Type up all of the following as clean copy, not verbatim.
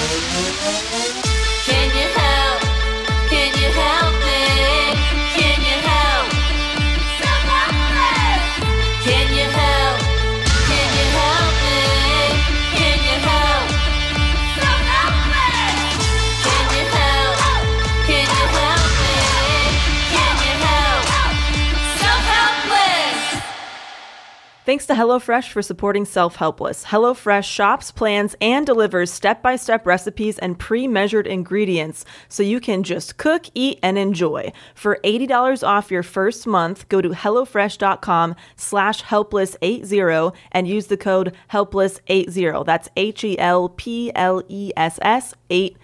Can you help? Can you help me? Can you help? Self-helpless! Can you help? Can you help me? Can you help? Self-helpless! Can you help? Can you help me? Can you help? Self-helpless! Thanks to HelloFresh for supporting Self-Helpless. HelloFresh shops, plans, and delivers step-by-step recipes and pre-measured ingredients so you can just cook, eat, and enjoy. For $80 off your first month, go to HelloFresh.com/helpless80 and use the code HELPLESS80. That's HELPLESS 80.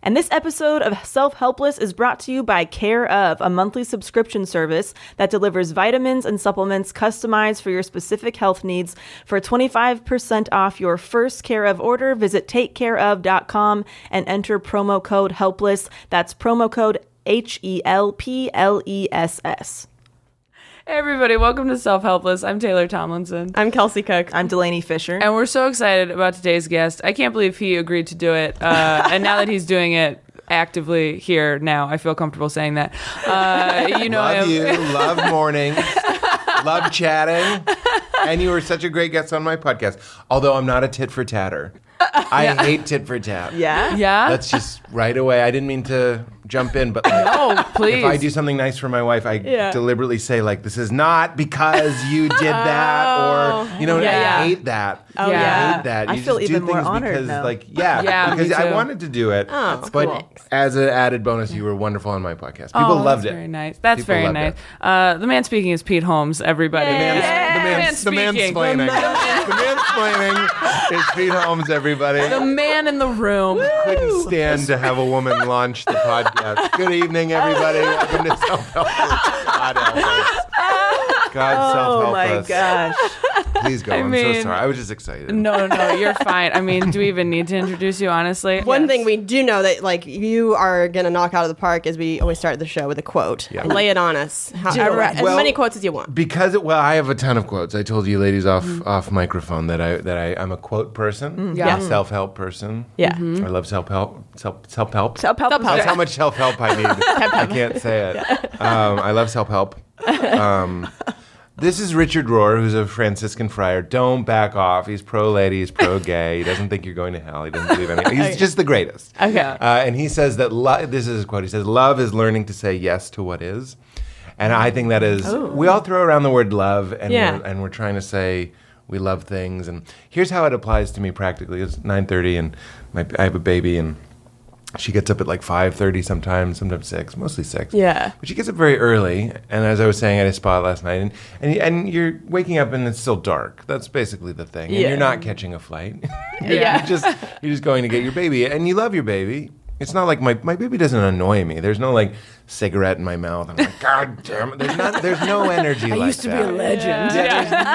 And this episode of Self-Helpless is brought to you by Care Of, a monthly subscription service that delivers vitamins and supplements customized for your specific health needs. For 25% off your first Care Of order, visit takecareof.com and enter promo code HELPLESS. That's promo code HELPLESS. Hey everybody, welcome to Self-Helpless. I'm Taylor Tomlinson. I'm Kelsey Cook. I'm Delaney Fisher. And we're so excited about today's guest. I can't believe he agreed to do it. And now that he's doing it actively here now, I feel comfortable saying that. You know love him. you, love morning, love chatting. And you were such a great guest on my podcast. Although I'm not a tit for tatter. I hate tit for tat. Yeah? Yeah? That's just right away. I didn't mean to jump in, but like, Oh, please. if I do something nice for my wife, I deliberately say like, this is not because you did that, or you know, I hate that. Oh, Yeah. I hate that. I You feel just do even more things honored because, now. like, Yeah, because me I too. wanted to do it. Oh, that's but cool. as an added bonus, you were wonderful on my podcast. People loved That's it. very nice. That's People very loved nice. it. The man speaking is Pete Holmes, everybody. The speaking. mansplaining. The mansplaining is Pete Holmes, everybody. The man in the room. Couldn't stand to have a woman launch the podcast. Good evening, everybody. Welcome to Self-Helpless. God help us. God Oh self-help my us. gosh. Please go. I'm mean- so sorry. I was just excited. No, you're fine. I mean, do we even need to introduce you, honestly? One thing we do know that like you are gonna knock out of the park is we always start the show with a quote. Yeah. Lay it on us. However, as Well- many quotes as you want. Because I have a ton of quotes. I told you ladies off microphone that I'm a quote person. Yeah. I'm a self-help person. Yeah. I love self-help. Self-help. Self-help. That's how much self-help I need. I can't say it. I love self-help. This is Richard Rohr, who's a Franciscan friar. Don't back off. He's pro-lady. He's pro-gay. He doesn't think you're going to hell. He doesn't believe anything. He's just the greatest. Okay. And he says that, this is his quote, he says, love is learning to say yes to what is. And I think that is, we all throw around the word love, and, we're trying to say we love things. And here's how it applies to me practically. It's 9:30, and I have a baby, and she gets up at like 5:30 sometimes 6, mostly 6. Yeah. But she gets up very early, and as I was saying, I had a spot last night, and you're waking up and it's still dark. That's basically the thing. And Yeah. you're not catching a flight. Yeah. you're just going to get your baby, and you love your baby. It's not like my baby doesn't annoy me. There's no like cigarette in my mouth. I'm like, God damn it. There's no energy like that. I used to be a legend. Yeah, there's none of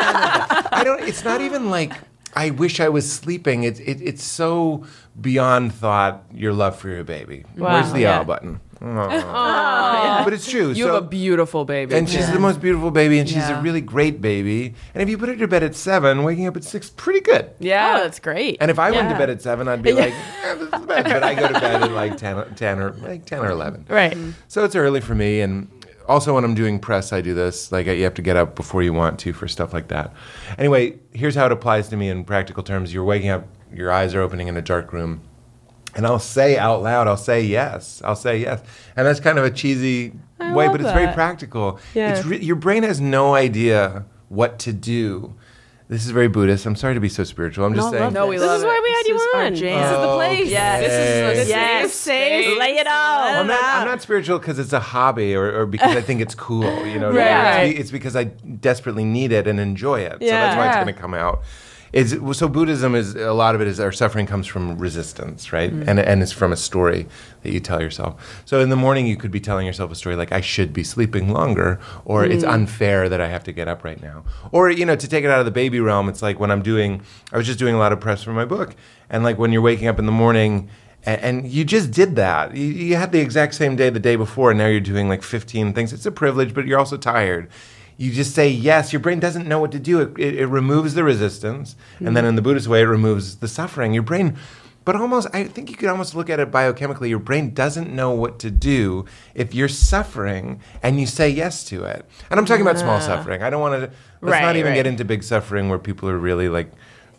that. It's not even like I wish I was sleeping. It's so beyond thought. Your love for your baby. Wow. Where's the Yeah. L button? But it's true. You have a beautiful baby. and she's the most beautiful baby, and she's Yeah. a really great baby. And if you put her to bed at 7, waking up at 6, pretty good. Yeah. Oh, that's great. And if I went to Yeah. bed at 7, I'd be like, this is bad. But I go to bed at like 10 or 11. Right. So it's early for me. And also when I'm doing press, I do this. Like you have to get up before you want to for stuff like that. Anyway, here's how it applies to me in practical terms. You're waking up, your eyes are opening in a dark room. And I'll say out loud, I'll say yes. And that's kind of a cheesy way, love but it's very that. practical. Yeah. Your brain has no idea what to do. This is very Buddhist. I'm sorry to be so spiritual. I'm just saying. No, we This love is why it. we had This you is our on. jam. This is the place. Yes. This is a Yes. safe space. Lay it on. Well, I'm not spiritual because it's a hobby or because I think it's cool. You know, Right. It's because I desperately need it and enjoy it. So Yeah. that's why it's Yeah. going to come out. So Buddhism is, a lot of it is our suffering comes from resistance, right? And it's from a story that you tell yourself. So in the morning you could be telling yourself a story like, I should be sleeping longer, or it's unfair that I have to get up right now. Or, to take it out of the baby realm, it's like when I was just doing a lot of press for my book, and like when you're waking up in the morning and you just did that. You had the exact same day the day before, and now you're doing like 15 things. It's a privilege, but you're also tired. you just say yes. Your brain doesn't know what to do. It removes the resistance. And then in the Buddhist way, it removes the suffering. Your brain, but almost, I think you could almost look at it biochemically. Your brain doesn't know what to do if you're suffering and you say yes to it. And I'm talking about small suffering. I don't want to, let's not even get into big suffering where people are really like,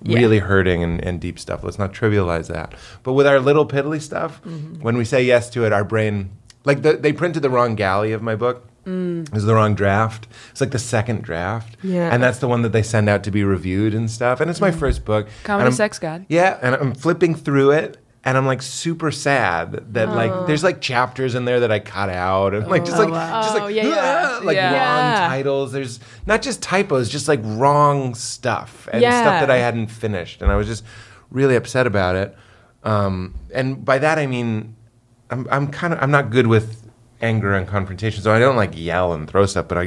really hurting and deep stuff. Let's not trivialize that. But with our little piddly stuff, when we say yes to it, our brain, like they printed the wrong galley of my book. It was the wrong draft. It's like the second draft. Yeah. And that's the one that they send out to be reviewed and stuff. And it's my first book. Comedy Sex God. Yeah, and I'm flipping through it. And I'm like super sad that like there's like chapters in there that I cut out and like just like wrong titles. There's not just typos, just like wrong stuff and stuff that I hadn't finished, and I was just really upset about it. And by that I mean I'm not good with anger and confrontation, so I don't like yell and throw stuff, but I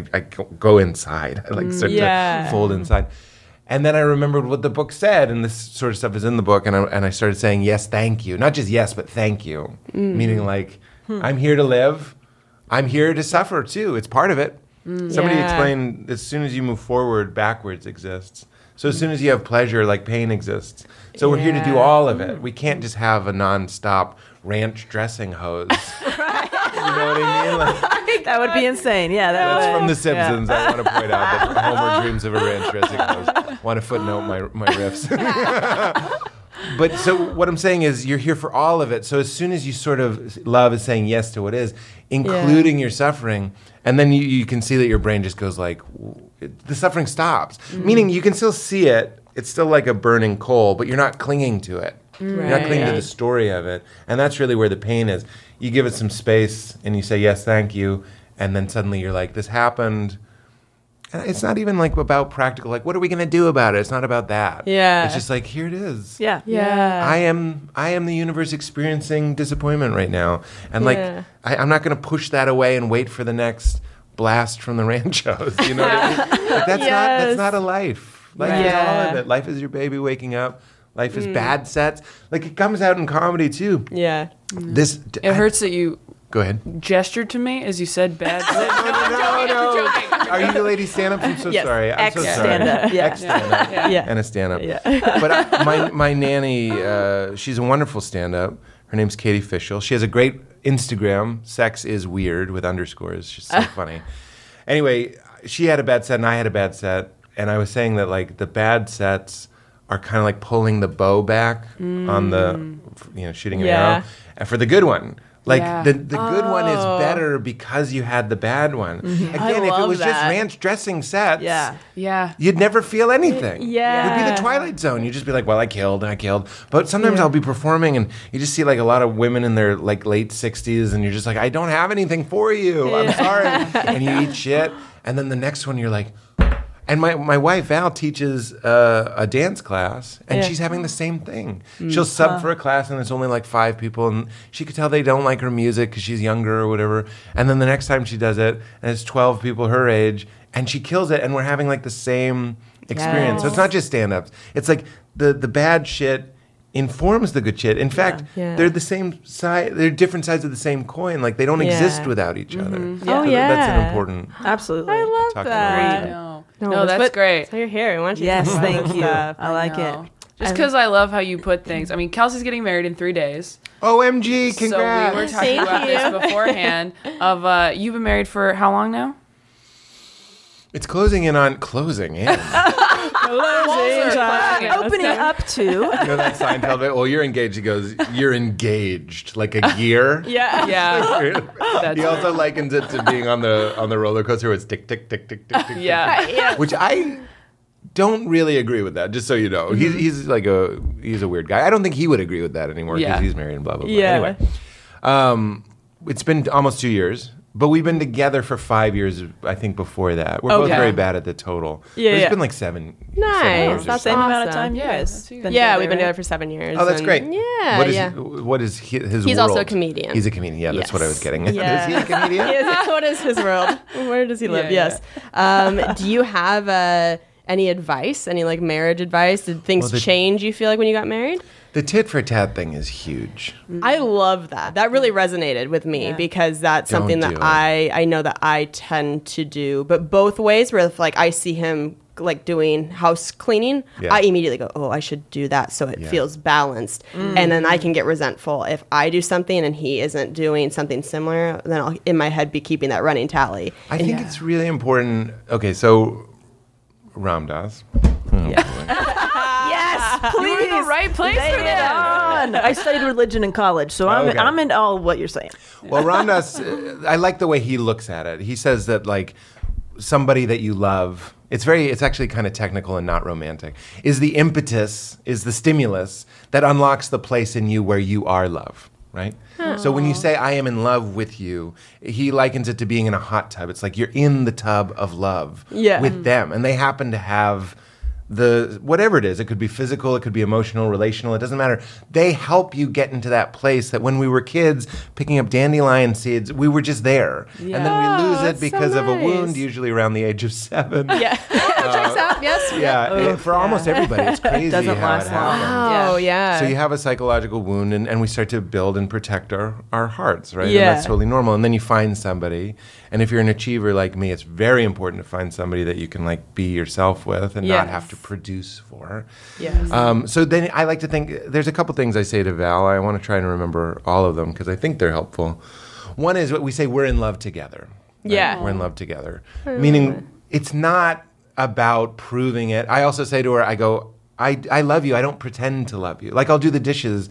go inside. I like start to fold inside. And then I remembered what the book said, and this sort of stuff is in the book, and I started saying, yes, thank you. Not just yes, but thank you. Meaning like, I'm here to live. I'm here to suffer, too. It's part of it. Somebody explained, as soon as you move forward, backwards exists. So as soon as you have pleasure, like pain exists. So we're here to do all of it. We can't just have a nonstop ranch dressing hose. You know what I mean? Like, That would be insane. Yeah, that's would. from The Simpsons. I want to point out that Homer dreams of a ranch dressing hose. Want to footnote my riffs. But so what I'm saying is you're here for all of it. So as soon as you sort of love is saying yes to what is, including your suffering, and then you can see that your brain just goes like, the suffering stops. Meaning you can still see it. It's still like a burning coal, but you're not clinging to it. You're not clinging to the story of it. And that's really where the pain is. You give it some space and you say, yes, thank you. And then suddenly you're like, this happened. And it's not even like about practical, like, what are we going to do about it? It's not about that. Yeah. It's just like, here it is. Yeah. I am the universe experiencing disappointment right now. And like, I'm not going to push that away and wait for the next blast from the ranchos. You know what I mean? Like, that's not a life. Life is all of it. Life is your baby waking up. Life is bad sets. Like, it comes out in comedy too. Yeah. It hurts that you Go ahead. gestured to me as you said bad. No. Are you the lady stand-up? I'm so sorry. I'm so sorry. Stand-up. Yeah. Ex-stand-up. Yeah. And a stand-up. Yeah. But my nanny, she's a wonderful stand-up. Her name's Katie Fishel. She has a great Instagram, Sex is Weird, with underscores. She's so funny. Anyway, she had a bad set and I had a bad set. And I was saying that, like, the bad sets are kind of like pulling the bow back on the, shooting an arrow. And for the good one. Like, the good one is better because you had the bad one. Again, if it was just ranch dressing sets, you'd never feel anything. Yeah. It'd be the Twilight Zone. You'd just be like, well, I killed. But sometimes I'll be performing and you just see like a lot of women in their like late 60s and you're just like, I don't have anything for you. I'm sorry. And you eat shit. And then the next one you're like, and my wife, Val, teaches a dance class, and she's having the same thing. She'll sub for a class, and there's only like 5 people, and she could tell they don't like her music because she's younger or whatever. And then the next time she does it, and it's 12 people her age, and she kills it, and we're having like the same experience. So it's not just stand-ups. It's like the bad shit informs the good shit. In fact, they're the same side. They're different sides of the same coin. Like, they don't exist without each other. Yeah. That's an important. Absolutely. I love Talk that. No, that's great. So you're here. Why don't you Yes, talk about thank you. stuff? I like it. Just because I love how you put things. I mean, Kelsey's getting married in 3 days. OMG, congrats. So we were talking Thank about you. this beforehand. You've been married for how long now? It's closing in. Opening up to. You know that Seinfeld bit? Well, you're engaged. He goes, you're engaged, like a gear. Yeah. He also likens it to being on the roller coaster where it's tick, tick, tick, tick, tick, tick. Yeah. Which I don't really agree with that, just so you know. He's a weird guy. I don't think he would agree with that anymore because he's married and blah, blah, blah. Yeah. Anyway, it's been almost 2 years. But we've been together for 5 years, I think, before that. We're both very bad at the total. But it's been like 7 Nice. 7 years or That's so. Same amount of awesome. time you guys. been Yeah, together, we've been right? together for 7 years. Oh, that's and- great. Yeah, What is his He's world? also a comedian. He's a comedian. Yeah, that's what I was getting at. Yeah. Is he a comedian? What is his world? Where does he live? Yeah, Yes. Do you have any advice, any like marriage advice? Did things change, you feel like, when you got married? The tit for tat thing is huge. I love that. That really resonated with me because that's something that I know that I tend to do, but both ways, where if like I see him like doing house cleaning, I immediately go, oh, I should do that so it feels balanced. And then I can get resentful if I do something and he isn't doing something similar, then I'll in my head be keeping that running tally. I think it's really important. Okay, so Ram Dass. Yes, please. You're in the right place Lay for it that. on. I studied religion in college, so I'm into all of what you're saying. Well, Ram Dass, I like the way he looks at it. He says that like somebody that you love, it's actually kind of technical and not romantic, is the impetus, is the stimulus that unlocks the place in you where you are love. Right? So when you say, I am in love with you, he likens it to being in a hot tub. It's like you're in the tub of love with them. And they happen to have whatever it is. It could be physical, it could be emotional, relational, it doesn't matter. They help you get into that place that when we were kids picking up dandelion seeds, we were just there. And then we lose it because of a wound, usually around the age of 7. Yeah. Checks out, yes. Yeah, for almost everybody, it's crazy Doesn't how last it long. happens. Oh, yeah. So you have a psychological wound, and we start to build and protect our hearts, right? Yeah. And that's totally normal. And then you find somebody, and if you're an achiever like me, it's very important to find somebody that you can like be yourself with and not have to produce for. Yes. So then I like to think, there's a couple things I say to Val. I want to try and remember all of them because I think they're helpful. One is what we say, we're in love together. Right? Yeah. We're in love together. Meaning it's not about proving it. I also say to her, I go, I love you. I don't pretend to love you. Like I'll do the dishes.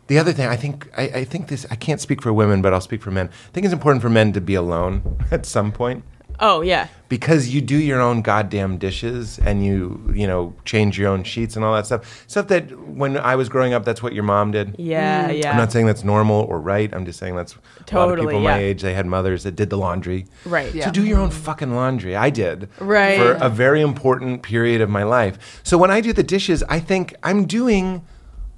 The other thing, I think this, I can't speak for women, but I'll speak for men. I think it's important for men to be alone at some point. Oh, yeah. Because you do your own goddamn dishes and you change your own sheets and all that stuff. Stuff that when I was growing up, that's what your mom did. Yeah, yeah. I'm not saying that's normal or right. I'm just saying that's a lot of people my age. They had mothers that did the laundry. Right. So do your own fucking laundry. I did. Right. For a very important period of my life. So when I do the dishes, I think I'm doing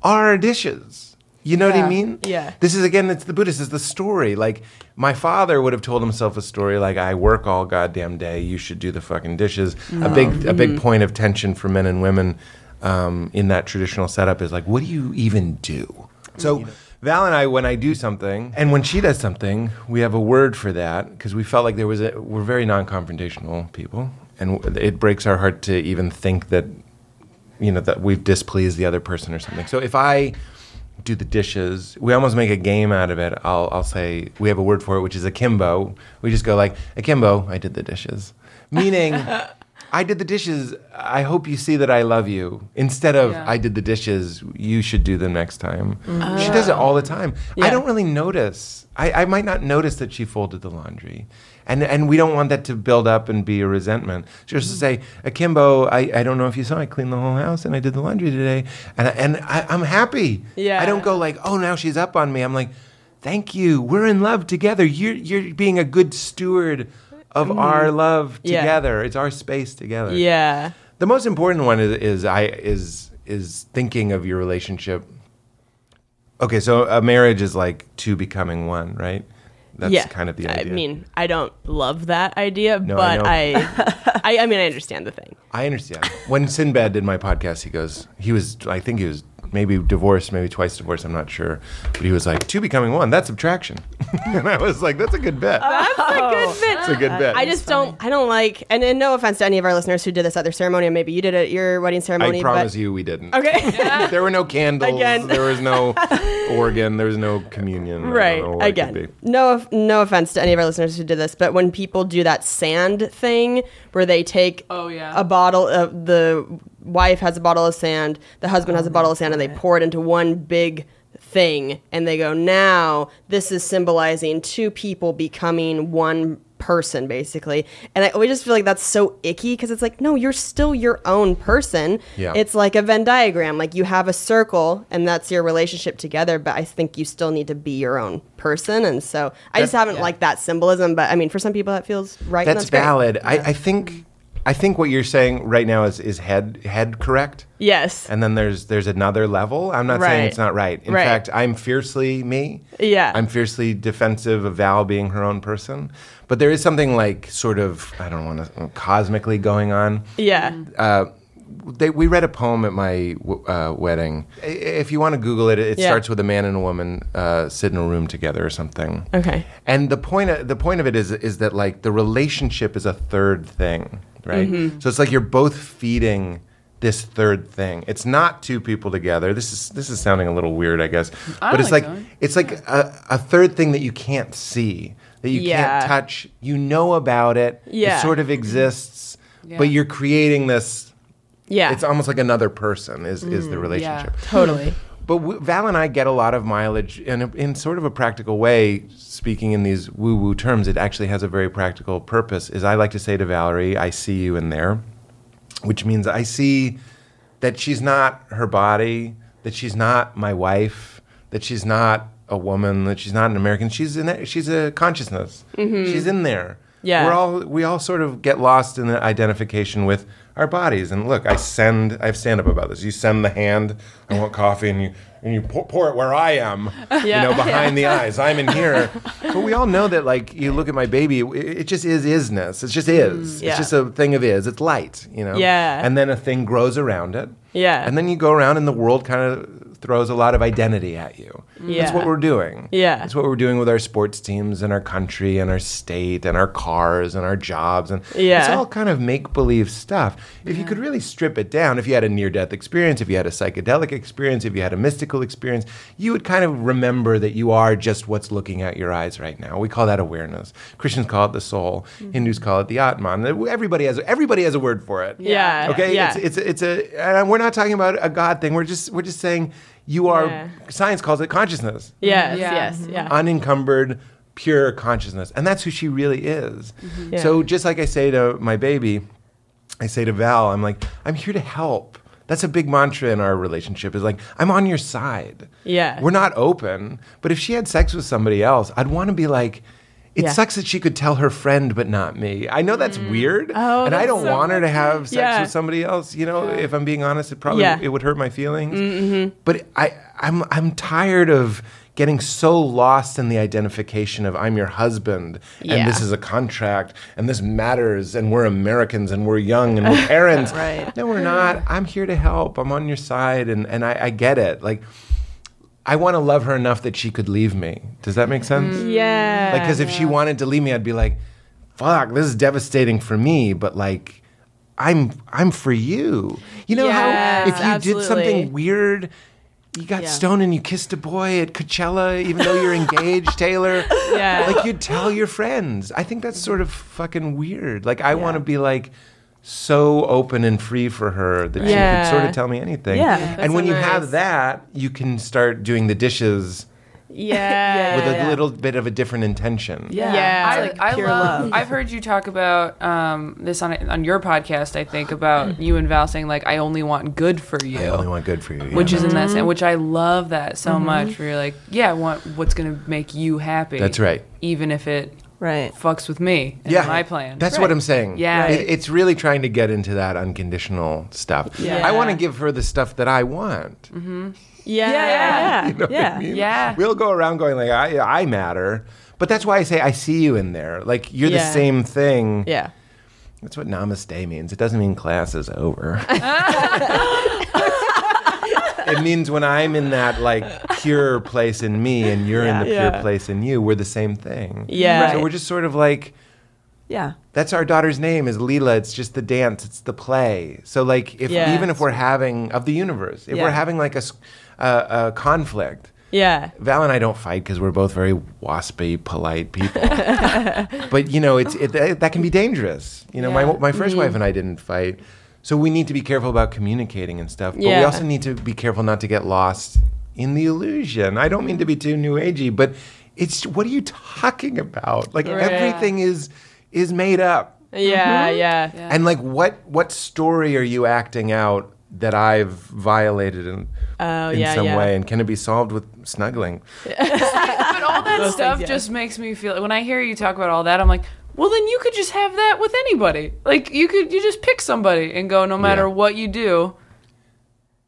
our dishes. You know what I mean? Yeah. This is, again, it's the Buddhist, it's the story. Like, my father would have told himself a story like, I work all goddamn day, you should do the fucking dishes. A big point of tension for men and women in that traditional setup is like, what do you even do? So Val and I, when I do something, and when she does something, we have a word for that, because we felt like we're very non-confrontational people, and it breaks our heart to even think that, that we've displeased the other person or something. So if I do the dishes, we almost make a game out of it. I'll say, we have a word for it, which is akimbo. We just go like, akimbo, I did the dishes. Meaning, I did the dishes, I hope you see that I love you. Instead of, I did the dishes, you should do them next time. She does it all the time. I don't really notice. I might not notice that she folded the laundry. And we don't want that to build up and be a resentment. Just to say, akimbo, I don't know if you saw, I cleaned the whole house and I did the laundry today. And I'm happy. Yeah. I don't go like, oh, now she's up on me. I'm like, thank you. We're in love together. You're being a good steward of our love together. It's our space together. Yeah. The most important one is thinking of your relationship. Okay, so a marriage is like two becoming one, right? That's kind of the idea. I mean, I don't love that idea, No, but I know. I mean, I understand the thing. I understand. When Sinbad did my podcast, I think he was maybe divorced, maybe twice divorced, I'm not sure. But he was like, two becoming one, that's subtraction. And I was like, that's a good bet. That's a good bit. That's a good bet. I don't like, and no offense to any of our listeners who did this at their ceremony, and maybe you did it at your wedding ceremony. I promise you we didn't. Okay. There were no candles. Again. There was no organ. There was no communion. Right. Again, no offense to any of our listeners who did this, but when people do that sand thing where they take a bottle of the wife has a bottle of sand, the husband has a bottle of sand, and they pour it into one big thing, and they go, now this is symbolizing two people becoming one person, basically. And I always just feel like that's so icky, because it's like, no, you're still your own person. Yeah. It's like a Venn diagram. Like, you have a circle, and that's your relationship together, but I think you still need to be your own person. And so I just haven't liked that symbolism, but I mean, for some people that feels right. That's great. valid. I think I think what you're saying right now is head correct. Yes. And then there's another level. I'm not saying Right. it's not right. In Right. fact, I'm fiercely me. Yeah. I'm fiercely defensive of Val being her own person. But there is something like sort of, I don't want to, cosmically going on. Yeah. We read a poem at my wedding. If you want to Google it, it Yeah. starts with a man and a woman sit in a room together or something. Okay. And the point of it is that like the relationship is a third thing, right? Mm-hmm. So it's like you're both feeding this third thing. It's not two people together. This is sounding a little weird, I guess. I But don't it's think like so. it's like a third thing that you can't see, that you Yeah. can't touch. You know about it. Yeah. It sort of exists, Yeah. but you're creating this. Yeah. It's almost like another person is the relationship. totally. But Val and I get a lot of mileage in sort of a practical way. Speaking in these woo-woo terms, it actually has a very practical purpose. Is I like to say to Valerie, I see you in there, which means I see that she's not her body, that she's not my wife, that she's not a woman, that she's not an American. She's a consciousness. She's in there. Yeah. We all sort of get lost in the identification with our bodies. And look, I have stand-up about this. You send the hand, I want coffee, and you pour it where I am, behind the eyes. I'm in here. But we all know that, like, you look at my baby, it just is isness. It just is. Yeah. It's just a thing of is. It's light, Yeah. And then a thing grows around it. Yeah. And then you go around and the world kind of throws a lot of identity at you. Yeah. That's what we're doing. Yeah. That's what we're doing with our sports teams and our country and our state and our cars and our jobs. And Yeah. it's all kind of make-believe stuff. If you could really strip it down, if you had a near-death experience, if you had a psychedelic experience, if you had a mystical experience, you would kind of remember that you are just what's looking at your eyes right now. We call that awareness. Christians call it the soul. Hindus call it the Atman. Everybody has a word for it. Yeah. Okay. Yeah. It's and we're not talking about a God thing. We're just saying you are. Yeah. Science calls it consciousness, Yes. Yeah. Yes. Yeah. unencumbered, pure consciousness, and that's who she really is. Yeah. So just like I say to my baby, I say to Val, I'm like, I'm here to help. That's a big mantra in our relationship. Is like, I'm on your side. Yeah. We're not open, but if she had sex with somebody else, I'd want to be like. It Yeah. sucks that she could tell her friend, but not me. I know that's weird, Oh, and I that's don't so want her to have sex Yeah. with somebody else. If I'm being honest, it would hurt my feelings. Mm-hmm. But I'm tired of getting so lost in the identification of I'm your husband, Yeah. and this is a contract, and this matters, and we're Americans, and we're young, and we're parents. Right. No, we're not. I'm here to help. I'm on your side, and I get it. Like, I want to love her enough that she could leave me. Does that make sense? Yeah. Like, because if she wanted to leave me, I'd be like, "Fuck, this is devastating for me." But like, I'm for you. You know how Yes, if you did absolutely. something weird, you got Yeah. stoned and you kissed a boy at Coachella, even though you're engaged, Taylor. Yeah. Like you'd tell your friends. I think that's sort of fucking weird. Like I want to be like so open and free for her that she Yeah. could sort of tell me anything. Yeah. And That's when so you nice. have that, you can start doing the dishes Yeah. with Yeah. a little bit of a different intention. Yeah. It's like I pure love. love. I've heard you talk about this on your podcast. I think about you and Val saying like, "I only want good for you," I only want good for you. Yeah. which is in that sense. Which I love that so much. Where you're like, "Yeah, I want what's gonna make you happy." That's right. Even if it Right. fucks with me and Yeah, my plan. That's what I'm saying. Yeah. It's really trying to get into that unconditional stuff. Yeah. I want to give her the stuff that I want. Yeah. Yeah. You know what I mean? Yeah. We'll go around going like, I matter. But that's why I say I see you in there. Like you're the Yeah. same thing. Yeah. That's what namaste means. It doesn't mean class is over. It means when I'm in that like pure place in me and you're in the pure Yeah. place in you, we're the same thing. Yeah. So we're just sort of like, Yeah. that's our daughter's name is Leela. It's just the dance. It's the play. So like Yeah. even if we're having of the universe, if Yeah. we're having like a conflict, Yeah. Val and I don't fight because we're both very waspy, polite people. But that can be dangerous. Yeah. My first wife and I didn't fight, so we need to be careful about communicating and stuff. But we Yeah. also need to be careful not to get lost in the illusion. I don't mean to be too new agey, but it's what are you talking about? Like Right. everything is made up. Yeah. Yeah. Yeah. And like what story are you acting out that I've violated in some way, and can it be solved with snuggling? But all that stuff things, yeah. just makes me feel. When I hear you talk about all that, I'm like, Well, then you could just have that with anybody. Like you just pick somebody and go, no matter what you do,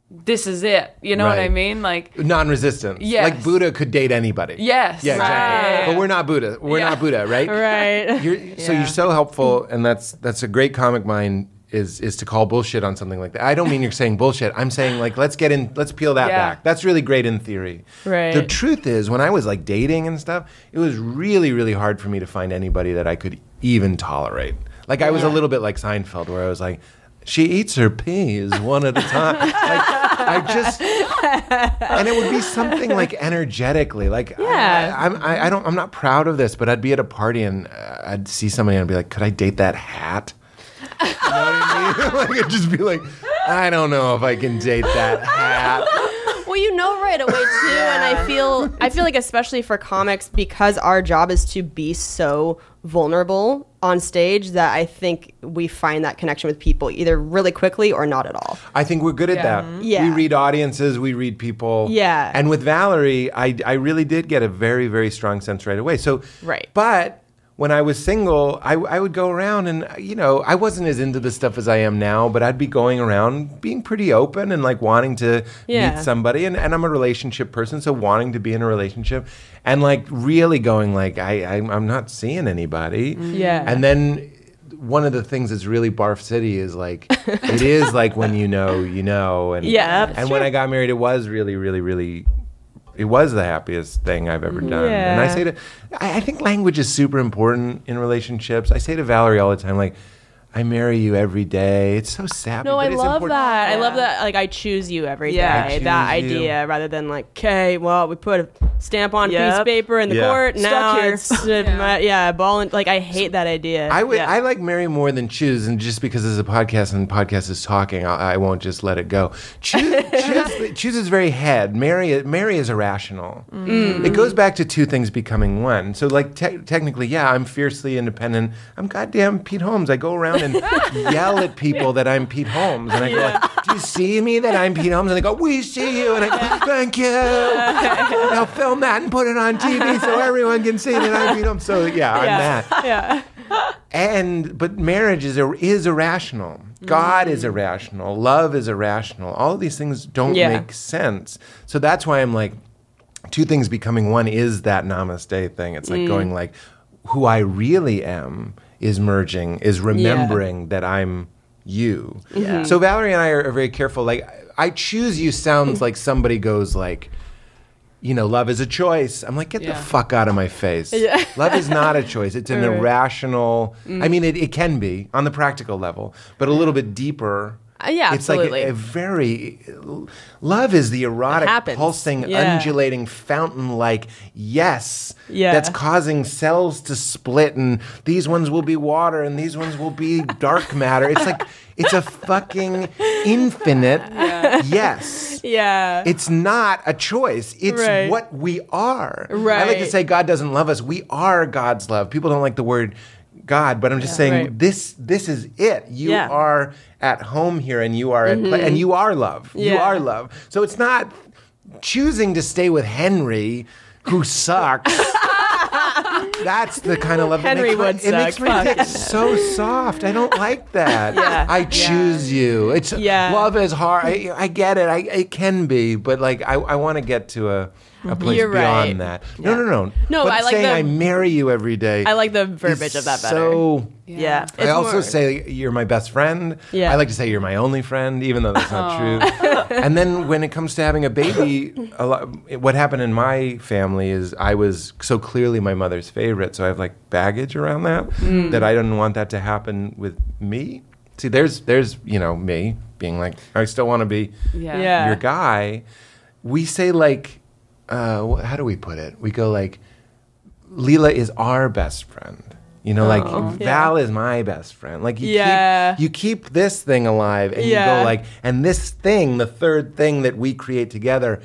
this is it. You know what I Right. mean? Like Non-resistance. Yes. Like Buddha could date anybody. yes, Yeah, exactly. right. But we're not Buddha. We're not Buddha, right? Right. So you're so helpful, and that's a great comic mind is to call bullshit on something like that. I don't mean you're saying bullshit. I'm saying like let's peel that Yeah. back. That's really great in theory. Right. The truth is, when I was like dating and stuff, it was really, really hard for me to find anybody that I could even tolerate. Like I was a little bit like Seinfeld, where I was like, she eats her peas one at a time. And it would be something like energetically, like I'm not proud of this, but I'd be at a party and I'd see somebody and I'd be like, could I date that hat? You know what I mean? Like I'd just be like, I don't know if I can date that hat. Well, you know right away too, and I feel like especially for comics, because our job is to be so vulnerable on stage, that I think we find that connection with people either really quickly or not at all. I think we're good at that. Yeah. We read audiences, we read people. Yeah. And with Valerie, I really did get a very, very strong sense right away. So, Right. But when I was single, I would go around and, I wasn't as into this stuff as I am now, but I'd be going around being pretty open and like wanting to meet somebody. And I'm a relationship person, so wanting to be in a relationship and like really going like, I'm not seeing anybody. Yeah. And then one of the things that's really Barf City is like, it is like when you know. And, Yeah, and when I got married, it was really, really, really, it was the happiest thing I've ever done. And I say I think language is super important in relationships. I say to Valerie all the time, like, I marry you every day. It's so sappy. No, but I it's love important. that. I love that. Like, I choose you every day. Yeah. I choose That you. idea, rather than like, okay, well, we put a stamp on a piece of paper in the Yeah. court. Stuck Now here. it's ball and like I hate that idea. I like marry more than choose, and just because this is a podcast and the podcast is talking, I won't just let it go. Choose is very head. Marry is irrational. It goes back to two things becoming one. So like technically, I'm fiercely independent. I'm goddamn Pete Holmes. I go around and yell at people that I'm Pete Holmes, and I go, like, "Do you see me that I'm Pete Holmes?" And they go, "We see you," and I go, "Thank you." And I'll film that and put it on TV so everyone can see that I'm Pete Holmes. So I'm that. Yeah. But marriage is irrational. God is irrational. Love is irrational. All of these things don't make sense. So that's why I'm like, two things becoming one is that namaste thing. It's like going like, who I really am is merging, is remembering that I'm you. Yeah. So Valerie and I are very careful. Like, I choose you sounds like somebody goes like, love is a choice. I'm like, get the fuck out of my face. Love is not a choice. It's an irrational, I mean, it can be on the practical level, but a little bit deeper. Yeah, it's absolutely. like a very, love is the erotic, happens. pulsing, Yeah. undulating fountain-like that's causing cells to split, and these ones will be water, and these ones will be dark matter. It's like, it's a fucking infinite yes. Yeah. It's not a choice. It's what we are. Right. I like to say God doesn't love us. We are God's love. People don't like the word God, but I'm just saying this is it. You are at home here, and you are at play, and you are love. You are love. So it's not choosing to stay with Henry, who sucks. That's the kind of love Henry it would makes suck. my dick so soft. I don't like that. I choose you. It's love is hard. I get it. It can be, but like I want to get to a place You're beyond right. that. No. No, but I like saying the- I marry you every day. I like the verbiage of that better. So Yeah. I also more- say you're my best friend. Yeah. I like to say you're my only friend, even though that's not true. And then when it comes to having a baby, what happened in my family is I was so clearly my mother's favorite, so I have like baggage around that that I didn't want that to happen with me. See, there's me being like, I still want to be Yeah. your guy. We say like, how do we put it? We go like, Leela is our best friend. Val is my best friend. Like you keep this thing alive, and you go like, and this thing, the third thing that we create together,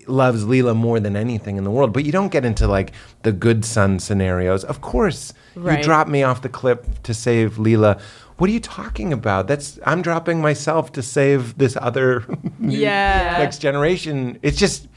loves Leela more than anything in the world. But you don't get into like the good son scenarios. Of course, you drop me off the cliff to save Leela. What are you talking about? I'm dropping myself to save this other next generation. It's just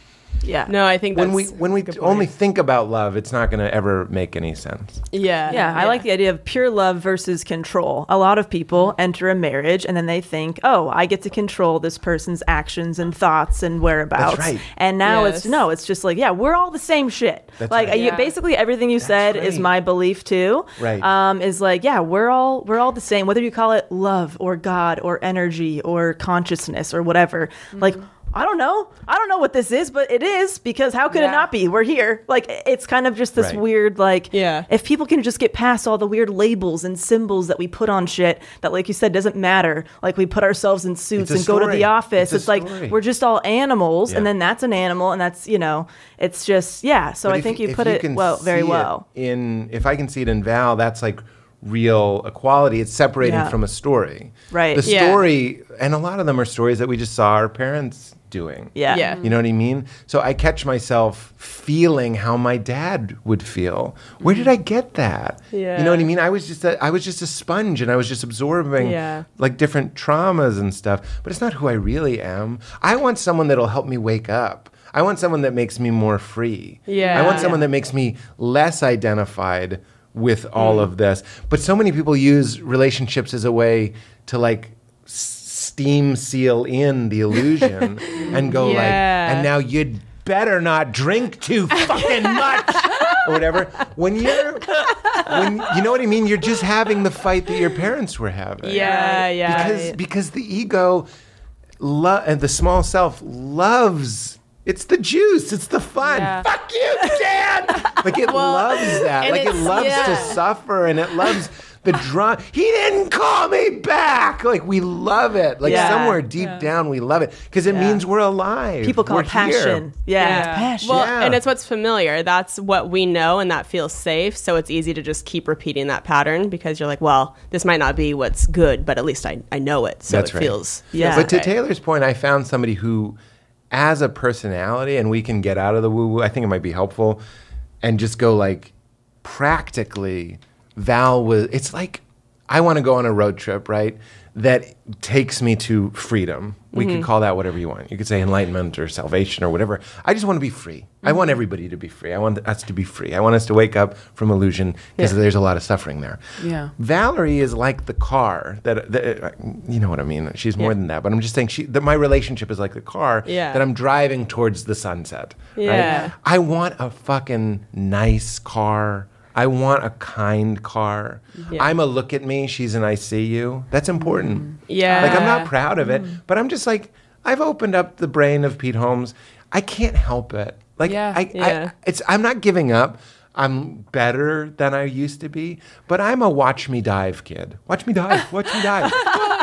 Yeah. No, I think that's when we a good only point. think about love, it's not going to ever make any sense. Yeah, I like the idea of pure love versus control. A lot of people enter a marriage and then they think, oh, I get to control this person's actions and thoughts and whereabouts. That's right. And now Yes. it's just like, yeah, we're all the same shit. That's like right. Yeah. basically everything you said is right. my belief too. Right. Is like, yeah, we're all the same, whether you call it love or God or energy or consciousness or whatever. Like, I don't know what this is, but it is, because how could it Yeah. not be? We're here. Like, it's kind of just this Right. weird, like, Yeah. if people can just get past all the weird labels and symbols that we put on shit that, like you said, doesn't matter. Like, we put ourselves in suits It's a and go to story. the office. It's a It's like story. we're just all animals, Yeah. and then that's an animal, and that's, it's just, yeah. So But I if- think you if put it can very see well. If I can see it in Val, that's like real equality. It's separating Yeah. from a story. Right. The Yeah. story, and a lot of them are stories that we just saw our parents doing. Yeah. Yeah. You know what I mean? So I catch myself feeling how my dad would feel. Where did I get that? Yeah. You know what I mean? I was just a sponge, and I was just absorbing Yeah. like different traumas and stuff. But it's not who I really am. I want someone that'll help me wake up. I want someone that makes me more free. Yeah. I want someone that makes me less identified with all of this. But so many people use relationships as a way to like steam seal in the illusion and go like, Yeah. and now you'd better not drink too fucking much or whatever. When you know what I mean, you're just having the fight that your parents were having. Yeah. Because the ego and the small self loves. It's the juice. It's the fun. Yeah. Fuck you, Dad. Like it loves that. and Like it it's- loves to yeah. suffer, and it loves the drama. He didn't call me back. Like we love it. Like Yeah. somewhere deep down, we love it because it means we're alive. People call We're it passion. here. Yeah. It's Yeah. passion. Well, Yeah. and it's what's familiar. That's what we know, and that feels safe. So it's easy to just keep repeating that pattern because you're like, well, this might not be what's good, but at least I know it. So That's it right. feels. Yeah. But to okay. Taylor's point, I found somebody who, as a personality, and we can get out of the woo-woo, I think it might be helpful, and just go like, practically, Val was, it's like, I want to go on a road trip, right? That takes me to freedom. We could call that whatever you want. You could say enlightenment or salvation or whatever. I just want to be free. I want everybody to be free. I want us to be free. I want us to wake up from illusion because there's a lot of suffering there. Yeah. Valerie is like the car that you know what I mean. She's more than that, but I'm just saying my relationship is like the car that I'm driving towards the sunset. Yeah. Right? I want a fucking nice car. I want a kind car. Yeah. I'm a look at me. She's an I see you. That's important. Yeah. Like I'm not proud of it, but I'm just like I've opened up the brain of Pete Holmes. I can't help it. Like Yeah. I'm not giving up. I'm better than I used to be, but I'm a watch me dive kid. Watch me dive. Watch me dive.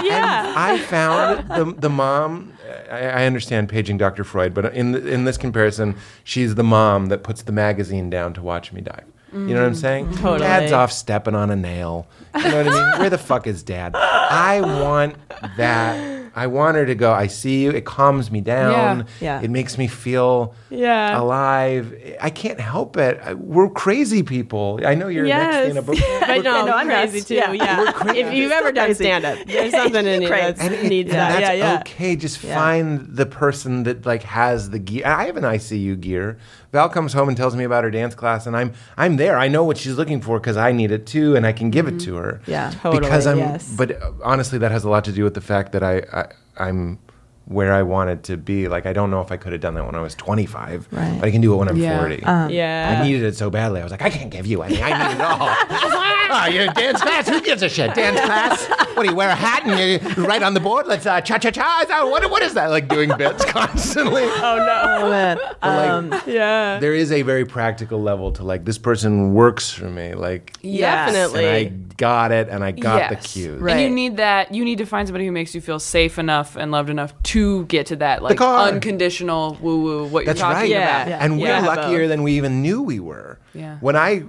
Yeah. And I found the mom. I understand paging Dr. Freud, but in this comparison, she's the mom that puts the magazine down to watch me dive. You know what I'm saying? Totally. Dad's off stepping on a nail. You know what I mean? Where the fuck is Dad? I want that. I want her to go, I see you. It calms me down. Yeah. It makes me feel Yeah. alive. I can't help it. We're crazy people. I know you're Yes. next, Dana, but But no, no, I'm I'm crazy nuts. too. Yeah. Yeah. We're crazy. If you've ever done Crazy. stand-up, there's something in you Crazy. that needs that. and that's Yeah. okay. Just Yeah. find the person that like has the gear. I have an ICU gear. Val comes home and tells me about her dance class, and I'm there. I know what she's looking for because I need it too, and I can give it to her. Yeah. Totally, because I'm. yes. But honestly, that has a lot to do with the fact that I'm where I wanted to be. Like I don't know if I could have done that when I was 25, Right. but I can do it when I'm Yeah. 40. Yeah. I needed it so badly. I was like, I can't give you any. I need it all. Oh, you're dance class? Who gives a shit? Dance class? What do you wear a hat and you write on the board? Let's cha-cha-cha. What is that? Like doing bits constantly. Oh man. But, like, Yeah. there is a very practical level to like this person works for me. Like Yes. Definitely. and I got it and I got the Yes. cues. Right. And you need that. You need to find somebody who makes you feel safe enough and loved enough to get to that like car. unconditional woo woo. What That's you're talking right. about. Yeah. And we're Yeah, luckier both. than we even knew we were. Yeah. When I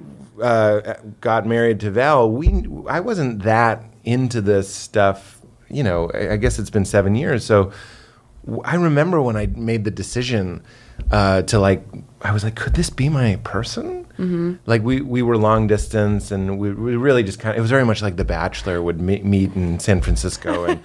got married to Val, I wasn't that into this stuff. You know, I guess it's been 7 years. So I remember when I made the decision to like, I was like, could this be my person? Mm-hmm. Like we were long distance, and we really just kind of. It was very much like The Bachelor would meet in San Francisco and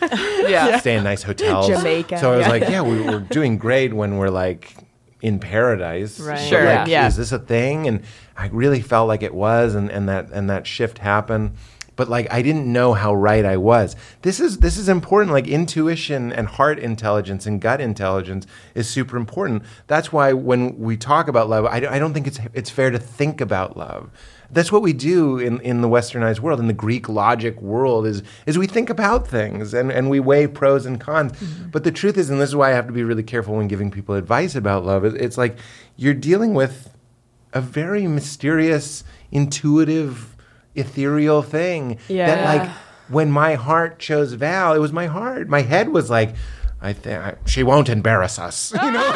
Yeah. stay in nice hotels. Jamaica, So I was yeah. like, yeah, we're doing great when we're like in paradise. Right. But, Sure, like, yeah. is this a thing? And I really felt like it was, and that shift happened. But like I didn't know how right I was. This is important. Like intuition and heart intelligence and gut intelligence is super important. That's why when we talk about love, I don't think it's fair to think about love. That's what we do in the westernized world, in the Greek logic world, is we think about things and we weigh pros and cons. But the truth is, and this is why I have to be really careful when giving people advice about love, it's like you're dealing with a very mysterious, intuitive, ethereal thing that like when my heart chose Val, it was my heart. My head was like, I think she won't embarrass us. You know?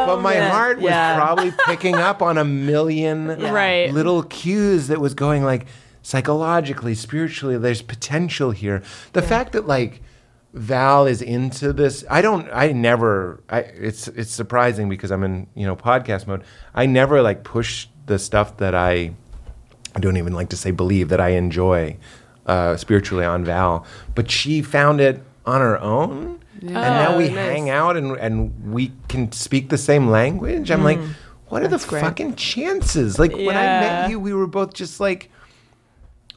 But my heart was probably picking up on a million little cues that was going like psychologically, spiritually, there's potential here. The fact that like Val is into this. It's surprising because I'm in, podcast mode. I never like push the stuff that I don't even like to say believe that I enjoy spiritually on Val, but she found it on her own. And now we hang out and we can speak the same language. I'm like, what are the fucking chances? Like when I met you, we were both just like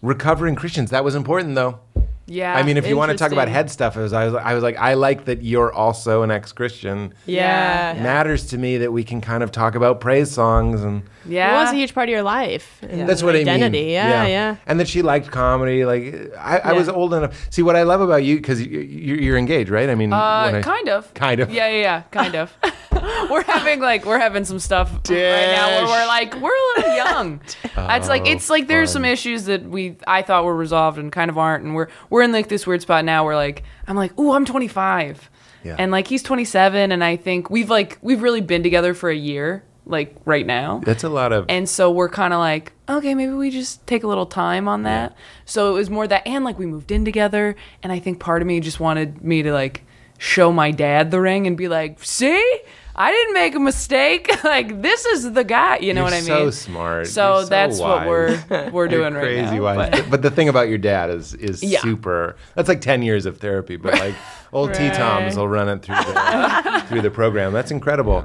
recovering Christians. That was important though. Yeah. I mean, if you want to talk about head stuff, I was like, I like that you're also an ex-Christian. Yeah. It matters to me that we can kind of talk about praise songs and It was a huge part of your life. And that's what identity. I mean. Yeah. And that she liked comedy. Like I was old enough. See, what I love about you, because you're engaged, right? I mean, kind of. Yeah, kind of. we're having some stuff right now where we're a little young. It's like there's some issues that I thought were resolved and kind of aren't, and we're in like this weird spot now where like I'm like, ooh, I'm 25, and like he's 27, and I think we've really been together for a year, like right now. That's a lot of, and so we're kind of like, okay, maybe we just take a little time on that. So it was more that, and like we moved in together, and I think part of me just wanted me to like show my dad the ring and be like, see, I didn't make a mistake. Like this is the guy. You know what I mean? So smart. So You're that's wise. what we're doing right now. Crazy wise. But the thing about your dad is super. That's like 10 years of therapy. But like old T-Toms will run it through the program. That's incredible.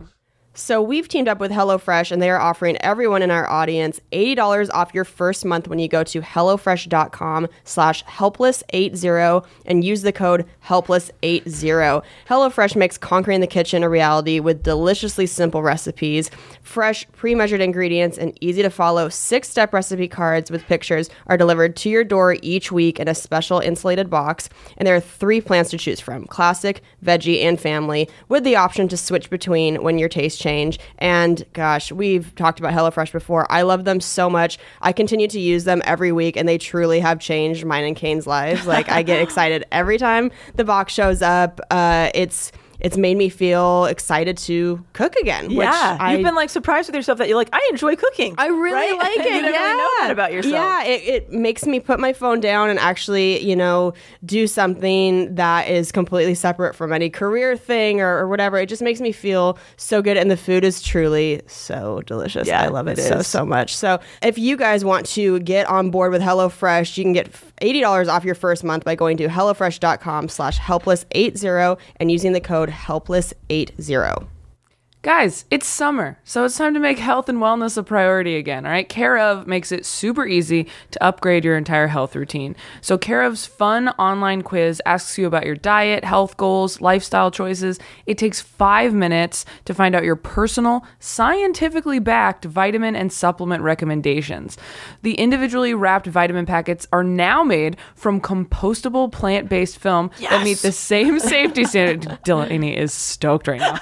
So we've teamed up with HelloFresh, and they are offering everyone in our audience $80 off your first month when you go to HelloFresh.com/helpless80 and use the code helpless80. HelloFresh makes conquering the kitchen a reality with deliciously simple recipes, fresh, pre-measured ingredients, and easy-to-follow 6-step recipe cards with pictures are delivered to your door each week in a special insulated box. And there are 3 plans to choose from: classic, veggie, and family, with the option to switch between when your taste change. And gosh, we've talked about HelloFresh before. I love them so much. I continue to use them every week, and they truly have changed mine and Kane's lives. Like I get excited every time the box shows up. It's made me feel excited to cook again. Yeah, which you've been like surprised with yourself that you're like, I enjoy cooking. I really like it. You didn't really know that about yourself. Yeah, it makes me put my phone down and actually, do something that is completely separate from any career thing or whatever. It just makes me feel so good, and the food is truly so delicious. Yeah, I love it it is. so much. So if you guys want to get on board with HelloFresh, you can get $80 off your first month by going to HelloFresh.com/helpless80 and using the code helpless80. Guys, it's summer, so it's time to make health and wellness a priority again, all right? Care of makes it super easy to upgrade your entire health routine. So Care of's fun online quiz asks you about your diet, health goals, lifestyle choices. It takes 5 minutes to find out your personal, scientifically backed vitamin and supplement recommendations. The individually wrapped vitamin packets are now made from compostable plant-based film that meet the same safety standard. Delaney is stoked right now.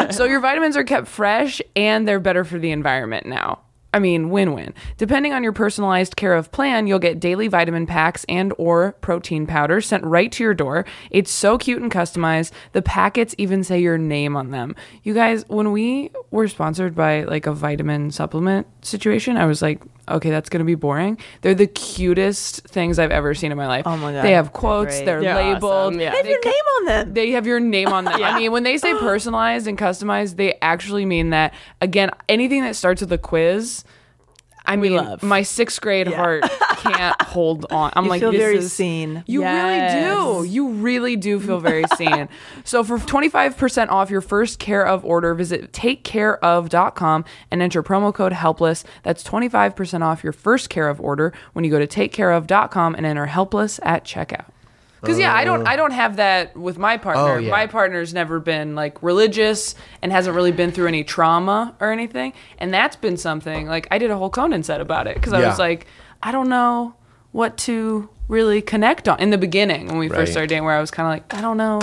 So your vitamins are kept fresh, and they're better for the environment now. I mean, win-win. Depending on your personalized Care of plan, you'll get daily vitamin packs and or protein powder sent right to your door. It's so cute and customized. The packets even say your name on them. You guys, when we were sponsored by like a vitamin supplement situation, I was like, okay, that's going to be boring. They're the cutest things I've ever seen in my life. Oh my God. They have quotes. They're labeled. Awesome. Yeah. They have your name on them. They have your name on them. I mean, when they say personalized and customized, they actually mean that. Again, anything that starts with a quiz, I mean, love. my 6th grade heart can't hold on. I'm You like, feel this very is, seen. You really do. You really do feel very seen. So for 25% off your first Care of order, visit takecareof.com and enter promo code HELPLESS. That's 25% off your first Care of order when you go to takecareof.com and enter HELPLESS at checkout. Because I don't have that with my partner. Oh, yeah. My partner's never been like religious and hasn't really been through any trauma or anything, and that's been something like I did a whole Conan set about it because I was like, I don't know what to really connect on in the beginning when we first started dating, where I was kind of like, I don't know,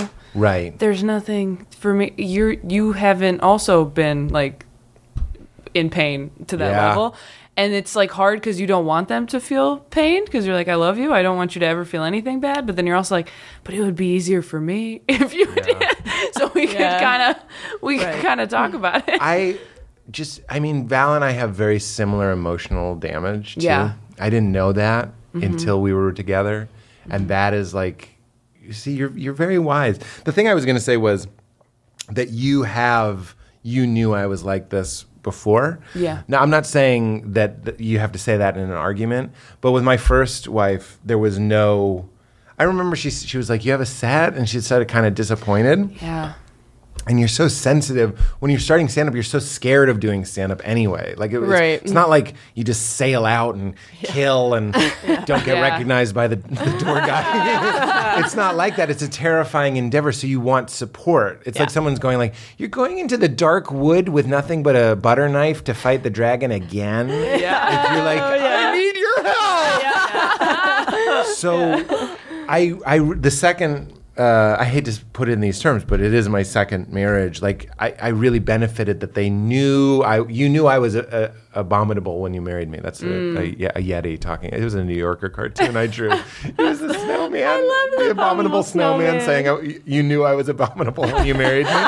there's nothing for me. You haven't also been like in pain to that level. And it's like hard because you don't want them to feel pain because you're like, I love you. I don't want you to ever feel anything bad. But then you're also like, but it would be easier for me if you did. So we could kind of talk about it. I mean, Val and I have very similar emotional damage too. Yeah. I didn't know that until we were together. And that is like, you see, you're very wise. The thing I was going to say was that you knew I was like this before. Yeah. Now, I'm not saying that you have to say that in an argument, but with my first wife, there was no... I remember she was like, you have a set? And she said kind of disappointed. Yeah. And you're so sensitive. When you're starting stand-up, you're so scared of doing stand-up anyway. Like it's not like you just sail out and kill and don't get recognized by the tour guy. It's not like that. It's a terrifying endeavor, so you want support. It's like someone's going like, you're going into the dark wood with nothing but a butter knife to fight the dragon again? Yeah. If you're like, I need your help! So the second... I hate to put it in these terms, but it is my second marriage. Like I really benefited that they knew you knew I was abominable when you married me. That's a Yeti talking. It was a New Yorker cartoon I drew. It was the snowman. I love the abominable snowman saying, you knew I was abominable when you married me.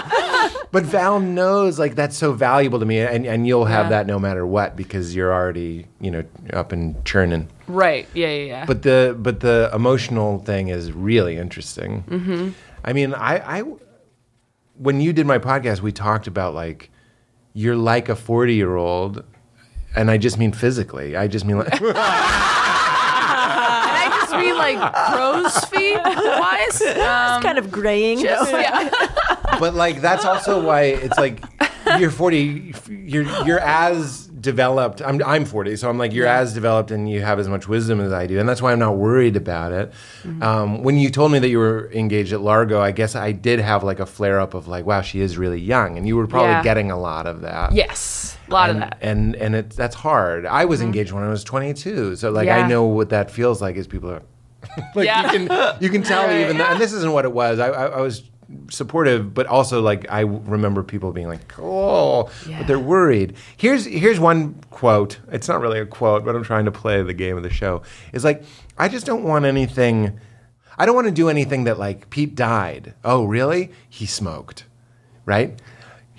But Val knows like that's so valuable to me, and you'll have that no matter what because you're already up and churning. Right. Yeah. But the emotional thing is really interesting. Mm-hmm. I mean, I when you did my podcast, we talked about like you're like a 40-year-old, and I just mean physically. I just mean like. And I just mean like crow's feet wise. It's kind of graying. But like that's also why it's like you're 40. You're as developed. I'm 40, so I'm like you're as developed and you have as much wisdom as I do, and that's why I'm not worried about it. Mm-hmm. When you told me that you were engaged at Largo, I guess I did have like a flare up of like, wow, she is really young, and you were probably getting a lot of that. Yes, a lot of that. And that's hard. I was engaged when I was 22, so like I know what that feels like. Is people are like you can tell even that, and this isn't what it was. I was supportive, but also like I remember people being like, "Oh," but they're worried. Here's one quote. It's not really a quote, but I'm trying to play the game of the show. It's like, I just don't want anything. I don't want to do anything that like Pete died. Oh, really? He smoked, right?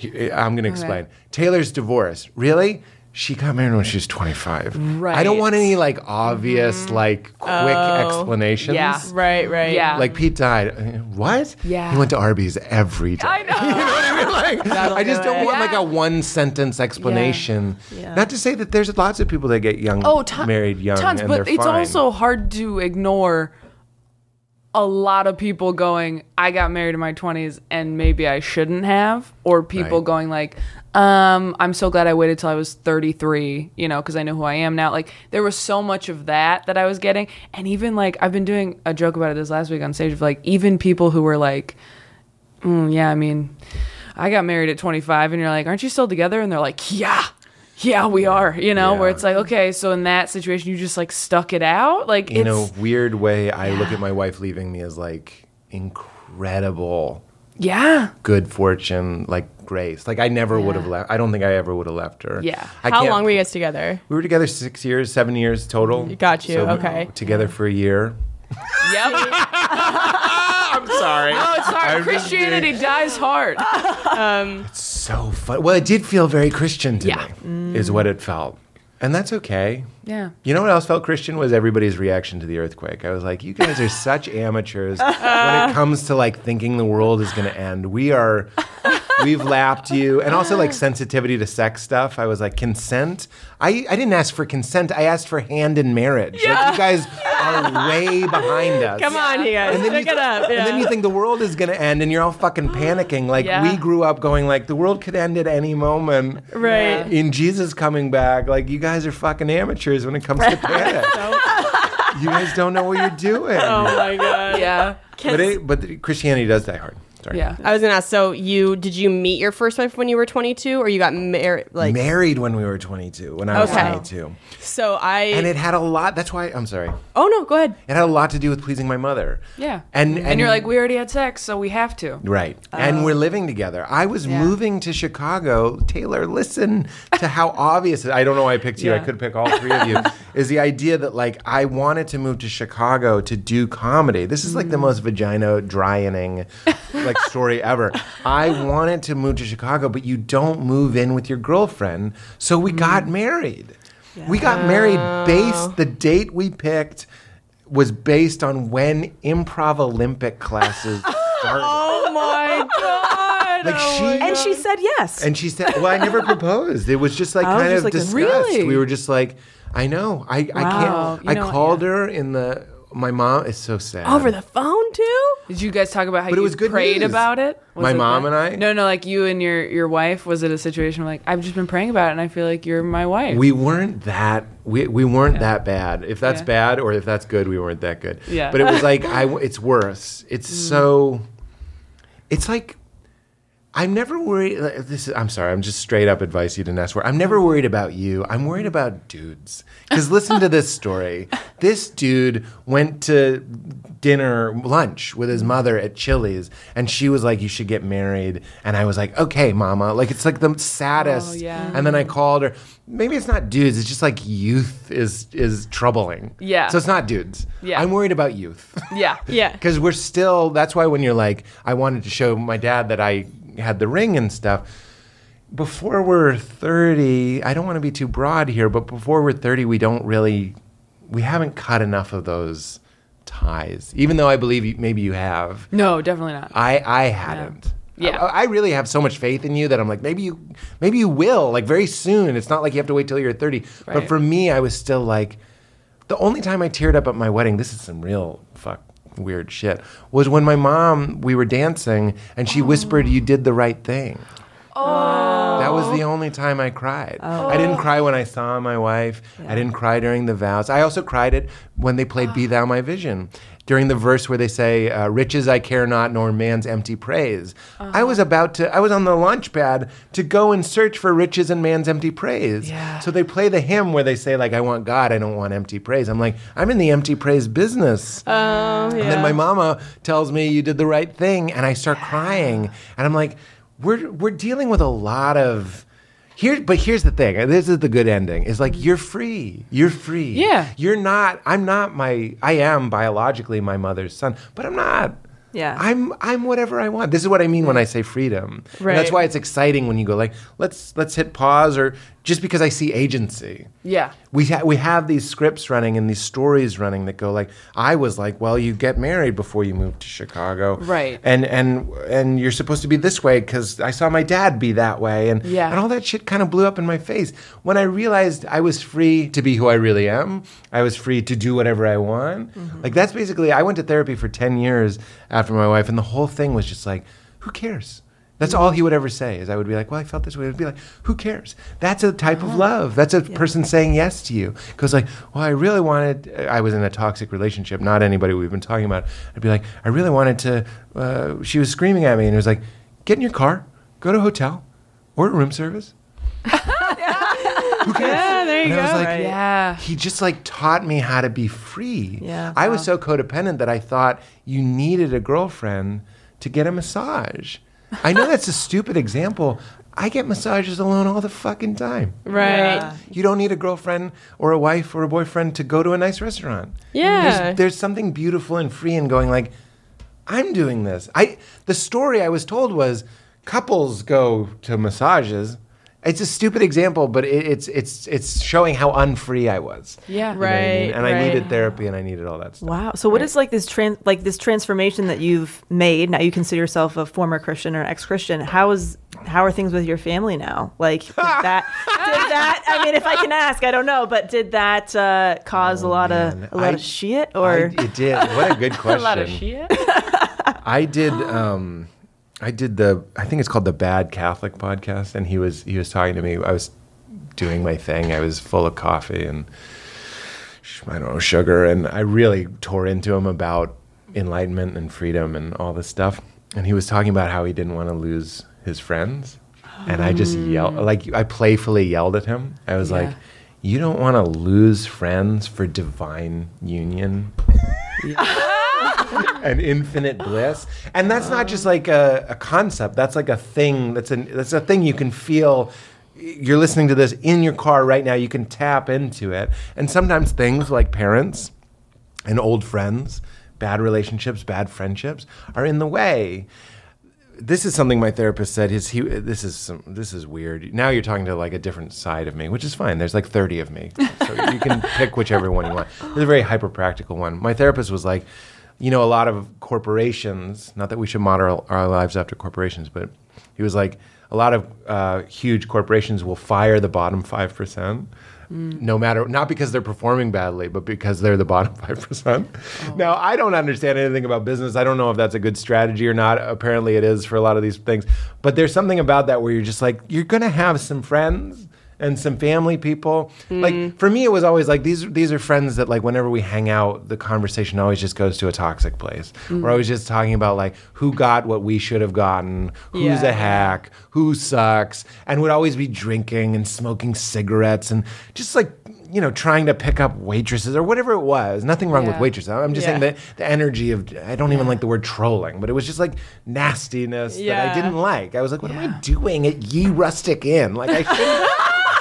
I'm going to explain. Taylor's divorced. Really? She got married when she was 25. Right. I don't want any like obvious like quick explanations. Yeah. Right. Yeah. Like Pete died. What? Yeah. He went to Arby's every day. I know. You know what I mean? Like, I just don't want like a one sentence explanation. Yeah. Not to say that there's lots of people that get married young tons, and but they're it's fine. also hard to ignore a lot of people going, I got married in my 20s and maybe I shouldn't have, or people Right. going like, I'm so glad I waited till I was 33, because I know who I am now. Like, there was so much of that I was getting. And even like, I've been doing a joke about it this last week on stage of like, even people who were like, I mean, I got married at 25, and you're like, aren't you still together? And they're like, yeah, we are, where it's like, okay, so in that situation, you just like stuck it out. Like, in a weird way, I look at my wife leaving me as like incredible good fortune, like grace. Like I never would have left. I don't think I ever would have left her. Yeah. How long were you guys together? We were together 6 years, 7 years total. Got you. So Okay. Together for a year. Yep. I'm sorry. Oh, it's hard. Christianity dies hard. So fun. Well, it did feel very Christian to me, is what it felt. And that's okay. Yeah. You know what else felt Christian was everybody's reaction to the earthquake. I was like, you guys are such amateurs when it comes to like thinking the world is going to end. We are We've lapped you. And also like sensitivity to sex stuff. I was like, consent? I didn't ask for consent. I asked for hand in marriage. Like, you guys are way behind us. Come on, you guys. Pick it up. And then you think the world is going to end and you're all fucking panicking. Like, we grew up going like, the world could end at any moment. Right. In Jesus coming back, like, you guys are fucking amateurs when it comes to panic. You guys don't know what you're doing. Oh my God. Yeah. But Christianity does die hard. Sorry. Yeah. I was gonna ask. So, did you meet your first wife when you were 22, or you got married? Like married when we were 22. When I was 22. So and it had a lot. That's why I'm sorry. Oh no, go ahead. It had a lot to do with pleasing my mother. Yeah. And you're like, we already had sex, so we have to. Right. And we're living together. I was moving to Chicago. Taylor, listen to how obvious. I don't know why I picked you. I could pick all three of you. Is the idea that like I wanted to move to Chicago to do comedy. This is like the most vagina drying like story ever. I wanted to move to Chicago, but you don't move in with your girlfriend. So we got married. We got married the date we picked was based on when improv Olympic classes started. Oh my God. Like she said yes. And she said, well, I never proposed. It was just like kind just of like discussed. Really? We were just like, I know. I can't. I called her in the. My mom is so sad. Over the phone too? Did you guys talk about how But it you was good prayed news. about it? Was My it mom that? and I? No, like you and your wife. Was it a situation where like, I've just been praying about it and I feel like you're my wife? We weren't that. We weren't that bad. If that's bad or if that's good, we weren't that good. Yeah. But it was like it's worse. It's so. It's like. I'm never worried. I'm sorry. I'm just straight up advice you didn't ask for. I'm never worried about you. I'm worried about dudes. Because listen to this story. This dude went to lunch with his mother at Chili's, and she was like, "You should get married." And I was like, "Okay, mama." Like it's like the saddest. Oh, yeah. And then I called her. Maybe it's not dudes. It's just like youth is troubling. Yeah. So it's not dudes. Yeah. I'm worried about youth. Yeah. Yeah. Because we're still. That's why when you're like, I wanted to show my dad that I had the ring and stuff. Before we're 30, I don't want to be too broad here, but before we're 30, we haven't cut enough of those ties. Even though I believe maybe you have. No, definitely not. I hadn't. Yeah. I really have so much faith in you that I'm like, maybe you will, like very soon. It's not like you have to wait till you're 30. Right. But for me, I was still like, the only time I teared up at my wedding, this is some real weird shit, was when we were dancing and she whispered, "You did the right thing." Oh. That was the only time I cried. Oh. I didn't cry when I saw my wife. Yeah. I didn't cry during the vows. I also cried it when they played Be Thou My Vision. During the verse where they say, riches I care not, nor man's empty praise. I was on the launch pad to go and search for riches and man's empty praise. Yeah. So they play the hymn where they say, like, I want God, I don't want empty praise. I'm like, I'm in the empty praise business. And then my mama tells me you did the right thing, and I start crying. And I'm like, we're dealing with a lot of... But here's the thing. This is the good ending. Is like you're free. You're free. Yeah. You're not. I am biologically my mother's son, but I'm not. Yeah. I'm whatever I want. This is what I mean when I say freedom. Right. And that's why it's exciting when you go like, let's hit pause, or just because I see agency. Yeah. We have these scripts running and these stories running that go like, I was like, well, you get married before you move to Chicago. Right. And you're supposed to be this way because I saw my dad be that way. And all that shit kind of blew up in my face. When I realized I was free to be who I really am, I was free to do whatever I want. Mm-hmm. Like that's basically, I went to therapy for 10 years after my wife, and the whole thing was just like, who cares? That's all he would ever say is I would be like, well, I felt this way. It would be like, who cares? That's a type of love. That's a person saying yes to you. Because like, well, I was in a toxic relationship, not anybody we've been talking about. I'd be like, I really wanted to, she was screaming at me and it was like, get in your car, go to a hotel, order room service. Who cares? Yeah, there you and I was go. like, Yeah. he just like taught me how to be free. Yeah. I was so codependent that I thought you needed a girlfriend to get a massage. I know that's a stupid example. I get massages alone all the fucking time. Right. Yeah. You don't need a girlfriend or a wife or a boyfriend to go to a nice restaurant. Yeah. There's something beautiful and free in going like, I'm doing this. The story I was told was couples go to massages It's a stupid example, but it's showing how unfree I was. Yeah. You know what I mean? Right, And I right. needed therapy, and I needed all that stuff. Wow. So what is like this transformation that you've made? Now you consider yourself a former Christian or ex-Christian. How are things with your family now? Like did that I mean, if I can ask, I don't know, but did that cause a lot of shit or It did. What a good question. A lot of shit. I did I think it's called the Bad Catholic podcast, and he was talking to me. I was doing my thing. I was full of coffee and I don't know, sugar, and I really tore into him about enlightenment and freedom and all this stuff. And he was talking about how he didn't want to lose his friends. And I just yelled, like I playfully yelled at him. I was like, you don't want to lose friends for divine union and infinite bliss. And that's not just like a concept. That's like a thing. That's a thing you can feel. You're listening to this in your car right now. You can tap into it. And sometimes things like parents and old friends, bad relationships, bad friendships are in the way. This is something my therapist said. This is weird. Now you're talking to like a different side of me, which is fine. There's like 30 of me, so you can pick whichever one you want. This is a very hyper practical one. My therapist was like, a lot of corporations. Not that we should model our lives after corporations, but he was like, a lot of huge corporations will fire the bottom 5%. No matter, not because they're performing badly, but because they're the bottom 5%. Oh. Now, I don't understand anything about business. I don't know if that's a good strategy or not. Apparently it is for a lot of these things. But there's something about that where you're just like, you're going to have some friends and some family people. Like, for me, it was always like, these are friends that, like, whenever we hang out, the conversation always just goes to a toxic place. We're always just talking about, like, who got what we should have gotten, who's a hack, who sucks, and would always be drinking and smoking cigarettes and just, like, trying to pick up waitresses or whatever it was. Nothing wrong with waitresses. I'm just saying that the energy of, I don't even like the word trolling, but it was just like nastiness that I didn't like. I was like, what am I doing at Ye Rustic Inn? Like,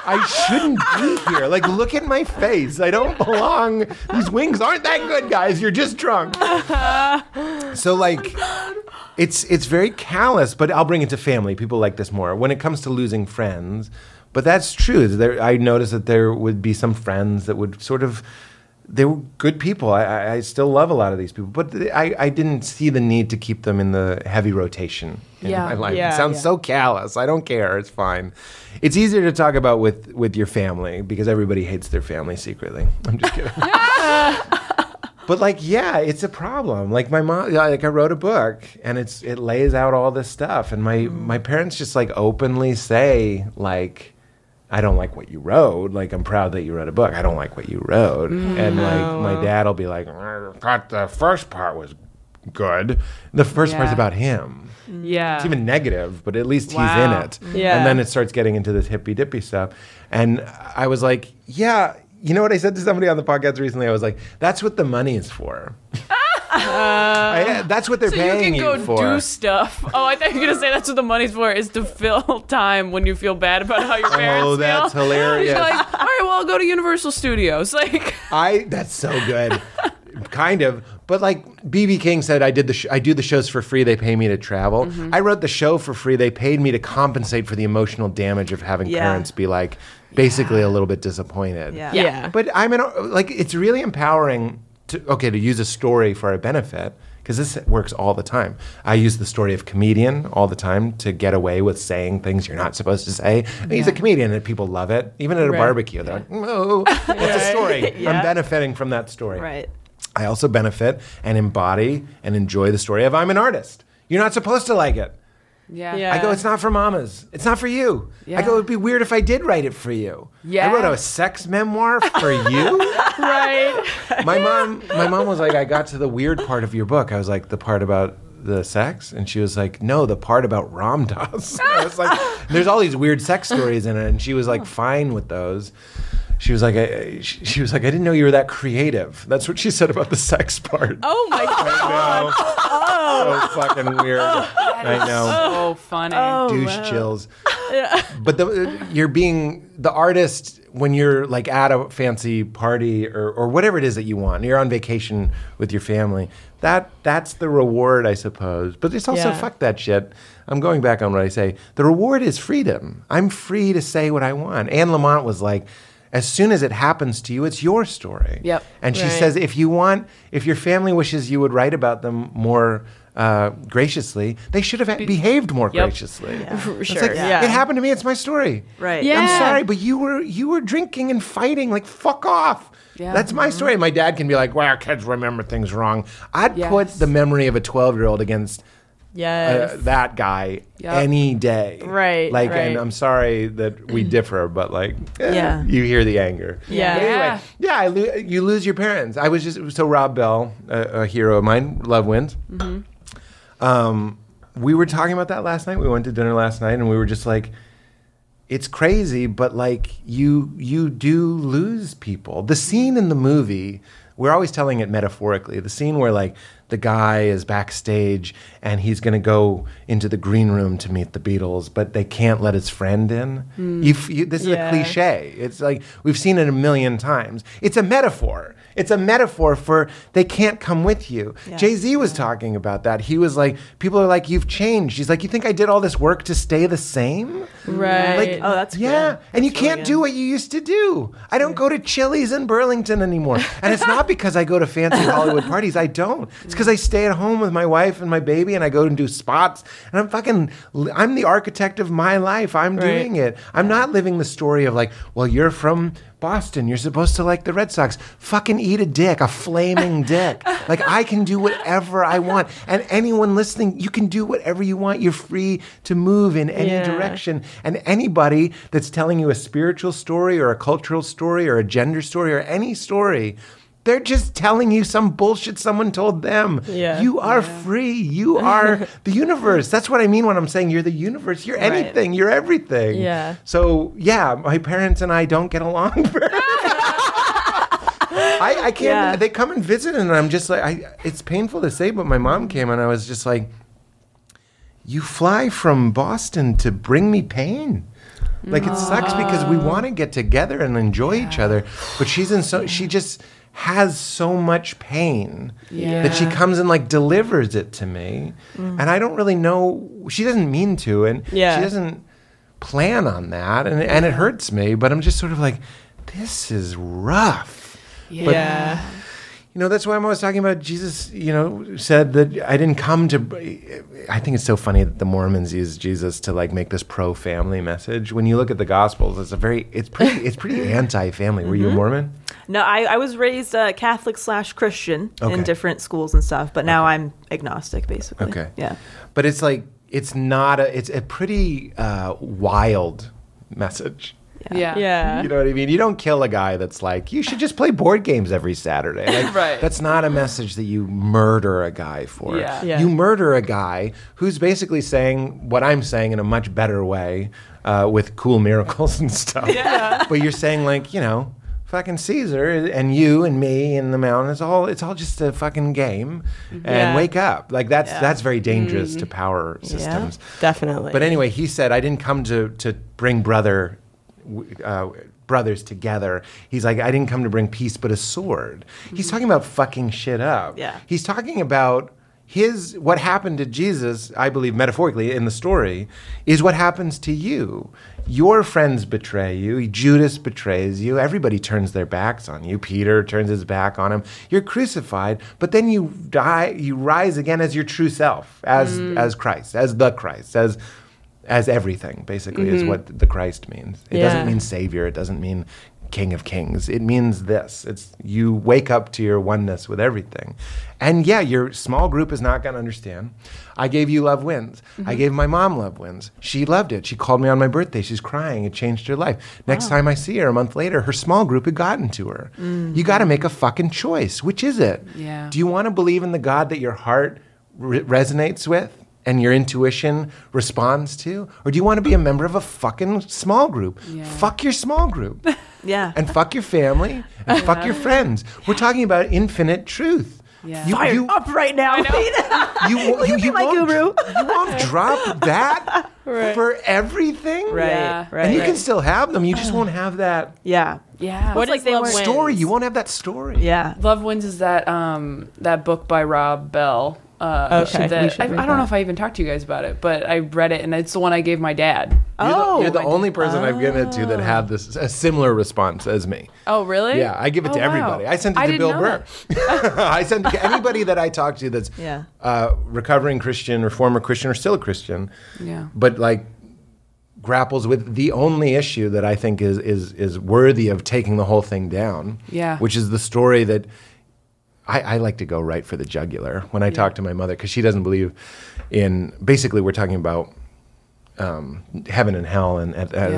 I shouldn't be here. Like, look at my face. I don't belong. These wings aren't that good, guys. You're just drunk. So, like, it's very callous, but I'll bring it to family. People like this more. When it comes to losing friends, but that's true. I noticed that there would be some friends that would sort of, they were good people. I still love a lot of these people, but I didn't see the need to keep them in the heavy rotation in my life. It sounds so callous. I don't care. It's fine. It's easier to talk about with your family because everybody hates their family secretly. I'm just kidding. But like, it's a problem. Like my mom, like I wrote a book and it lays out all this stuff. And my parents just like openly say like, I don't like what you wrote. Like, I'm proud that you wrote a book. I don't like what you wrote. And like, my dad will be like, I thought the first part was good. The first part's about him. Yeah. It's even negative, but at least he's in it. Yeah. And then it starts getting into this hippy dippy stuff. And I was like, you know what I said to somebody on the podcast recently? I was like, that's what the money is for. That's what they're paying you for. So you can go do stuff. Oh, I thought you were going to say that's what the money's for, is to fill time when you feel bad about how your parents feel. Oh, that's hilarious. You're like, all right, well, I'll go to Universal Studios. Like, that's so good. Kind of. But like B.B. King said, I do the shows for free. They pay me to travel. Mm-hmm. I wrote the show for free. They paid me to compensate for the emotional damage of having parents be like basically a little bit disappointed. Yeah. But it's really empowering to use a story for our benefit, because this works all the time. I use the story of comedian all the time to get away with saying things you're not supposed to say. He's a comedian and people love it. Even at a barbecue, they're like, no, that's a story. I'm benefiting from that story. Right. I also benefit and embody and enjoy the story of I'm an artist. You're not supposed to like it. Yeah. I go, it's not for mamas. It's not for you. Yeah. I go, it'd be weird if I did write it for you. Yeah. I wrote a sex memoir for you? Right. My mom was like, I got to the weird part of your book. I was like, the part about the sex? And she was like, no, the part about Ram Dass. I was like, there's all these weird sex stories in it. And she was like, fine with those. She was like, I didn't know you were that creative. That's what she said about the sex part. Oh my God. So fucking weird. I know. So funny. Douche chills. But you're being the artist when you're like at a fancy party or whatever it is that you want. You're on vacation with your family. That's the reward, I suppose. But it's also fuck that shit. I'm going back on what I say. The reward is freedom. I'm free to say what I want. Anne Lamott was like, as soon as it happens to you, it's your story. Yep. And she says, if your family wishes you would write about them more graciously, they should have behaved more graciously. Sure. It's like, it happened to me. It's my story. Right. Yeah. I'm sorry, but you were drinking and fighting. Like, fuck off. Yeah. That's my story. My dad can be like, well, kids remember things wrong. I'd put Yes. the memory of a 12-year-old against that guy Yep. any day. Right, Like, right. and I'm sorry that we differ, but like, Yeah. you hear the anger. Yeah. But anyway, you lose your parents. So Rob Bell, a hero of mine, Love Wins. We were talking about that last night. We went to dinner last night, and we were just like, it's crazy, but like you do lose people. The scene in the movie, we're always telling it metaphorically. The scene where like the guy is backstage and he's going to go into the green room to meet the Beatles, but they can't let his friend in. This is a cliche. It's like we've seen it a million times. It's a metaphor. It's a metaphor for they can't come with you. Yeah. Jay-Z was talking about that. He was like, people are like, you've changed. He's like, you think I did all this work to stay the same? Right. Like, Oh, that's good. yeah. And you That's really can't do good. what you used to do. I don't go to Chili's in Burlington anymore. And it's not because I go to fancy Hollywood parties. I don't. It's because I stay at home with my wife and my baby and I go and do spots. And I'm the architect of my life. I'm doing it. I'm not living the story of like, well, you're from Boston. You're supposed to like the Red Sox. Fucking eat a dick, a flaming dick. Like, I can do whatever I want. And anyone listening, you can do whatever you want. You're free to move in any direction. And anybody that's telling you a spiritual story or a cultural story or a gender story or any story, they're just telling you some bullshit someone told them. Yeah. You are free. You are the universe. That's what I mean when I'm saying you're the universe. You're anything. You're everything. Yeah. So, yeah, my parents and I don't get along very I can't. Yeah. They come and visit, and I'm just like, it's painful to say, but my mom came, and I was just like, you fly from Boston to bring me pain. Like, it sucks because we want to get together and enjoy each other, but she just has so much pain that she comes and like delivers it to me, and I don't really know. She doesn't mean to, and she doesn't plan on that, and it hurts me. But I'm just sort of like, this is rough. Yeah. You know, that's why I'm always talking about Jesus, said that I didn't come to. I think it's so funny that the Mormons use Jesus to like make this pro-family message. When you look at the Gospels, it's pretty anti-family. Were you a Mormon? No, I was raised Catholic/Christian in different schools and stuff, but now I'm agnostic, basically. Okay. Yeah. But it's like, it's a pretty wild message. Yeah. Yeah. You know what I mean? You don't kill a guy that's like, you should just play board games every Saturday. Like, Right. That's not a message that you murder a guy for. Yeah. Yeah. You murder a guy who's basically saying what I'm saying in a much better way with cool miracles and stuff. Yeah. But you're saying like, fucking Caesar and you and me and the mountain, it's all just a fucking game. And wake up. Like that's very dangerous to power systems. Definitely. But anyway, he said, I didn't come to bring brothers together. He's like, I didn't come to bring peace, but a sword. He's talking about fucking shit up. Yeah. He's talking about what happened to Jesus, I believe metaphorically in the story, is what happens to you. Your friends betray you. Judas betrays you. Everybody turns their backs on you. Peter turns his back on him. You're crucified, but then you die. You rise again as your true self, as Christ, as the Christ, as everything, basically, is what the Christ means. It doesn't mean Savior. It doesn't mean King of Kings. It means this. It's you wake up to your oneness with everything. And your small group is not going to understand. I gave you Love Wins. I gave my mom Love Wins. She loved it. She called me on my birthday. She's crying. It changed her life. Next time I see her a month later, her small group had gotten to her. You got to make a fucking choice. Which is it? Yeah. Do you want to believe in the God that your heart resonates with? And your intuition responds to? Or do you want to be a member of a fucking small group? Yeah. Fuck your small group. Yeah. And fuck your family. And fuck your friends. We're talking about infinite truth. Yeah. Fired up right now. You Will you be my won't- guru? You won't drop that. for everything. Right. Yeah. Right. And you can still have them. You just won't have that Yeah. Yeah. What like is they Love weren't- Wins? story. You won't have that story. Yeah. Love Wins is that that book by Rob Bell. Okay. that- We should I read don't know that. if I even talked to you guys about it, but I read it, and it's the one I gave my dad. You're the only person I've given it to that had this a similar response as me. Oh, really? Yeah, I give it to wow. everybody. I sent it to didn't Bill know Burr. I sent it to anybody that I talk to that's Yeah. recovering Christian or former Christian or still a Christian. Yeah. But like grapples with the only issue that I think is worthy of taking the whole thing down. Yeah. Which is the story that I like to go right for the jugular when I talk to my mother, because she doesn't believe in. Basically, we're talking about heaven and hell, and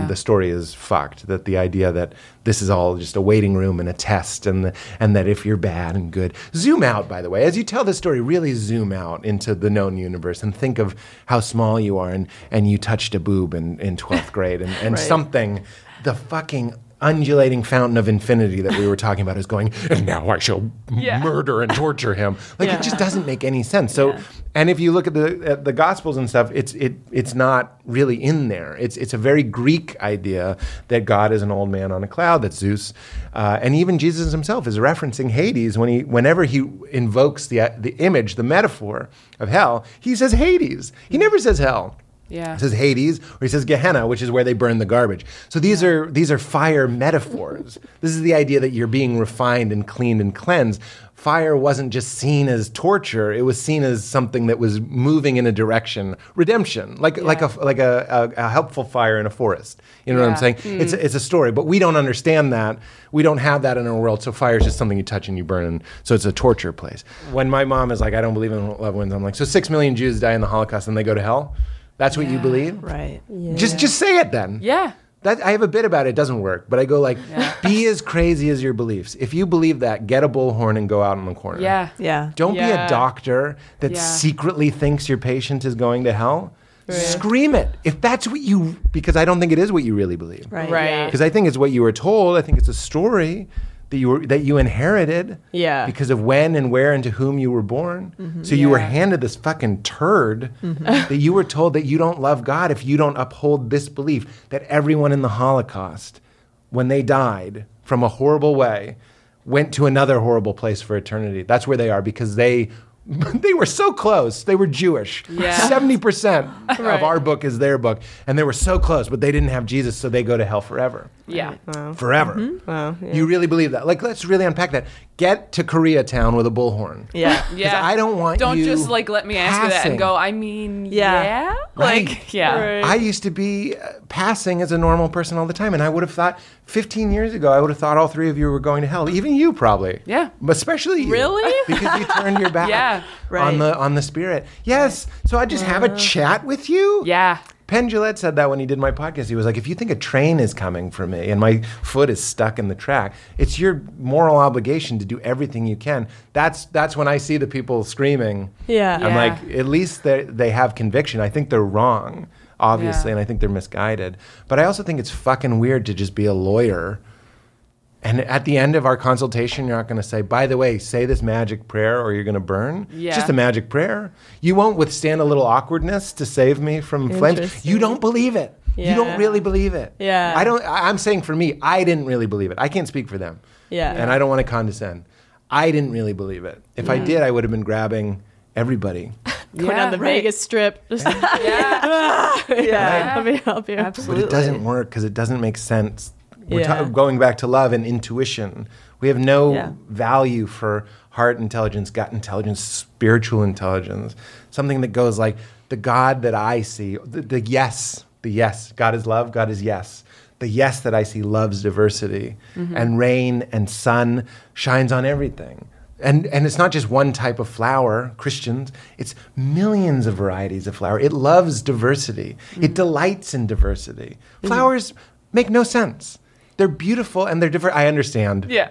the story is fucked. That the idea that this is all just a waiting room and a test, and that if you're bad and good, zoom out. By the way, as you tell the story, really zoom out into the known universe and think of how small you are, and you touched a boob in 12th grade, and something, the fucking undulating fountain of infinity that we were talking about is going, and now I shall murder and torture him. Like it just doesn't make any sense. So, and if you look at the Gospels and stuff, it's not really in there. It's a very Greek idea that God is an old man on a cloud, that's Zeus, and even Jesus himself is referencing Hades whenever he invokes the image, the metaphor of hell. He says Hades. He never says hell. Yeah. He says Hades, or he says Gehenna, which is where they burn the garbage. So these are fire metaphors. This is the idea that you're being refined and cleaned and cleansed. Fire wasn't just seen as torture; it was seen as something that was moving in a direction, redemption, like a helpful fire in a forest. You know what I'm saying? It's a story, but we don't understand that. We don't have that in our world. So fire is just something you touch and you burn, and so it's a torture place. When my mom is like, "I don't believe in love wins," I'm like, "So 6 million Jews die in the Holocaust and they go to hell? That's what you believe?" Right. Just say it then. Yeah. I have a bit about it. It doesn't work, but I go like, be as crazy as your beliefs. If you believe that, get a bullhorn and go out in the corner. Yeah. Yeah. Don't be a doctor that secretly thinks your patient is going to hell. Right. Scream it. If that's what because I don't think it is what you really believe. Right. Because I think it's what you were told. I think it's a story that you inherited. Yeah. Because of when and where and to whom you were born. Mm-hmm. So you were handed this fucking turd that you were told that you don't love God if you don't uphold this belief that everyone in the Holocaust, when they died from a horrible way, went to another horrible place for eternity. That's where they are, because they were so close. They were Jewish. Yeah. 70% of our book is their book. And they were so close, but they didn't have Jesus, so they go to hell forever. Yeah. Wow. Forever. Mm-hmm. Wow. Yeah. You really believe that? Like, let's really unpack that. Get to Koreatown with a bullhorn. Yeah. Yeah. I don't want Don't you just let me ask you that passing. and go, I mean, Yeah. Right. Like, yeah. Right. I used to be passing as a normal person all the time, and I would have thought 15 years ago, I would have thought all three of you were going to hell. Even you, probably. Yeah. But especially you. Really? Because you turned your back Yeah. on the spirit. Yes. So I just have a chat with you. Yeah. Penn Jillette said that when he did my podcast. He was like, if you think a train is coming for me and my foot is stuck in the track, it's your moral obligation to do everything you can. That's when I see the people screaming. Yeah. I'm like, at least they have conviction. I think they're wrong, obviously, Yeah. and I think they're misguided. But I also think it's fucking weird to just be a lawyer. And at the end of our consultation, you're not going to say, by the way, say this magic prayer or you're going to burn. Yeah. It's just a magic prayer. You won't withstand a little awkwardness to save me from flinch. Interesting. You don't believe it. You Yeah. don't really believe it. Yeah. I'm saying for me, I didn't really believe it. I can't speak for them. Yeah. And I don't want to condescend. I didn't really believe it. If I did, I would have been grabbing everybody. Going down the Vegas Strip. Just, Yeah. yeah. Let me help you. Absolutely. But it doesn't work because it doesn't make sense. We're Yeah. going back to love and intuition. We have no Yeah. value for heart intelligence, gut intelligence, spiritual intelligence. Something that goes like the God that I see, the yes. God is love, God is yes. The yes that I see loves diversity. And rain and sun shines on everything. And it's not just one type of flower, Christians. It's millions of varieties of flower. It loves diversity. It delights in diversity. Flowers make no sense. They're beautiful and they're different. I understand Yeah.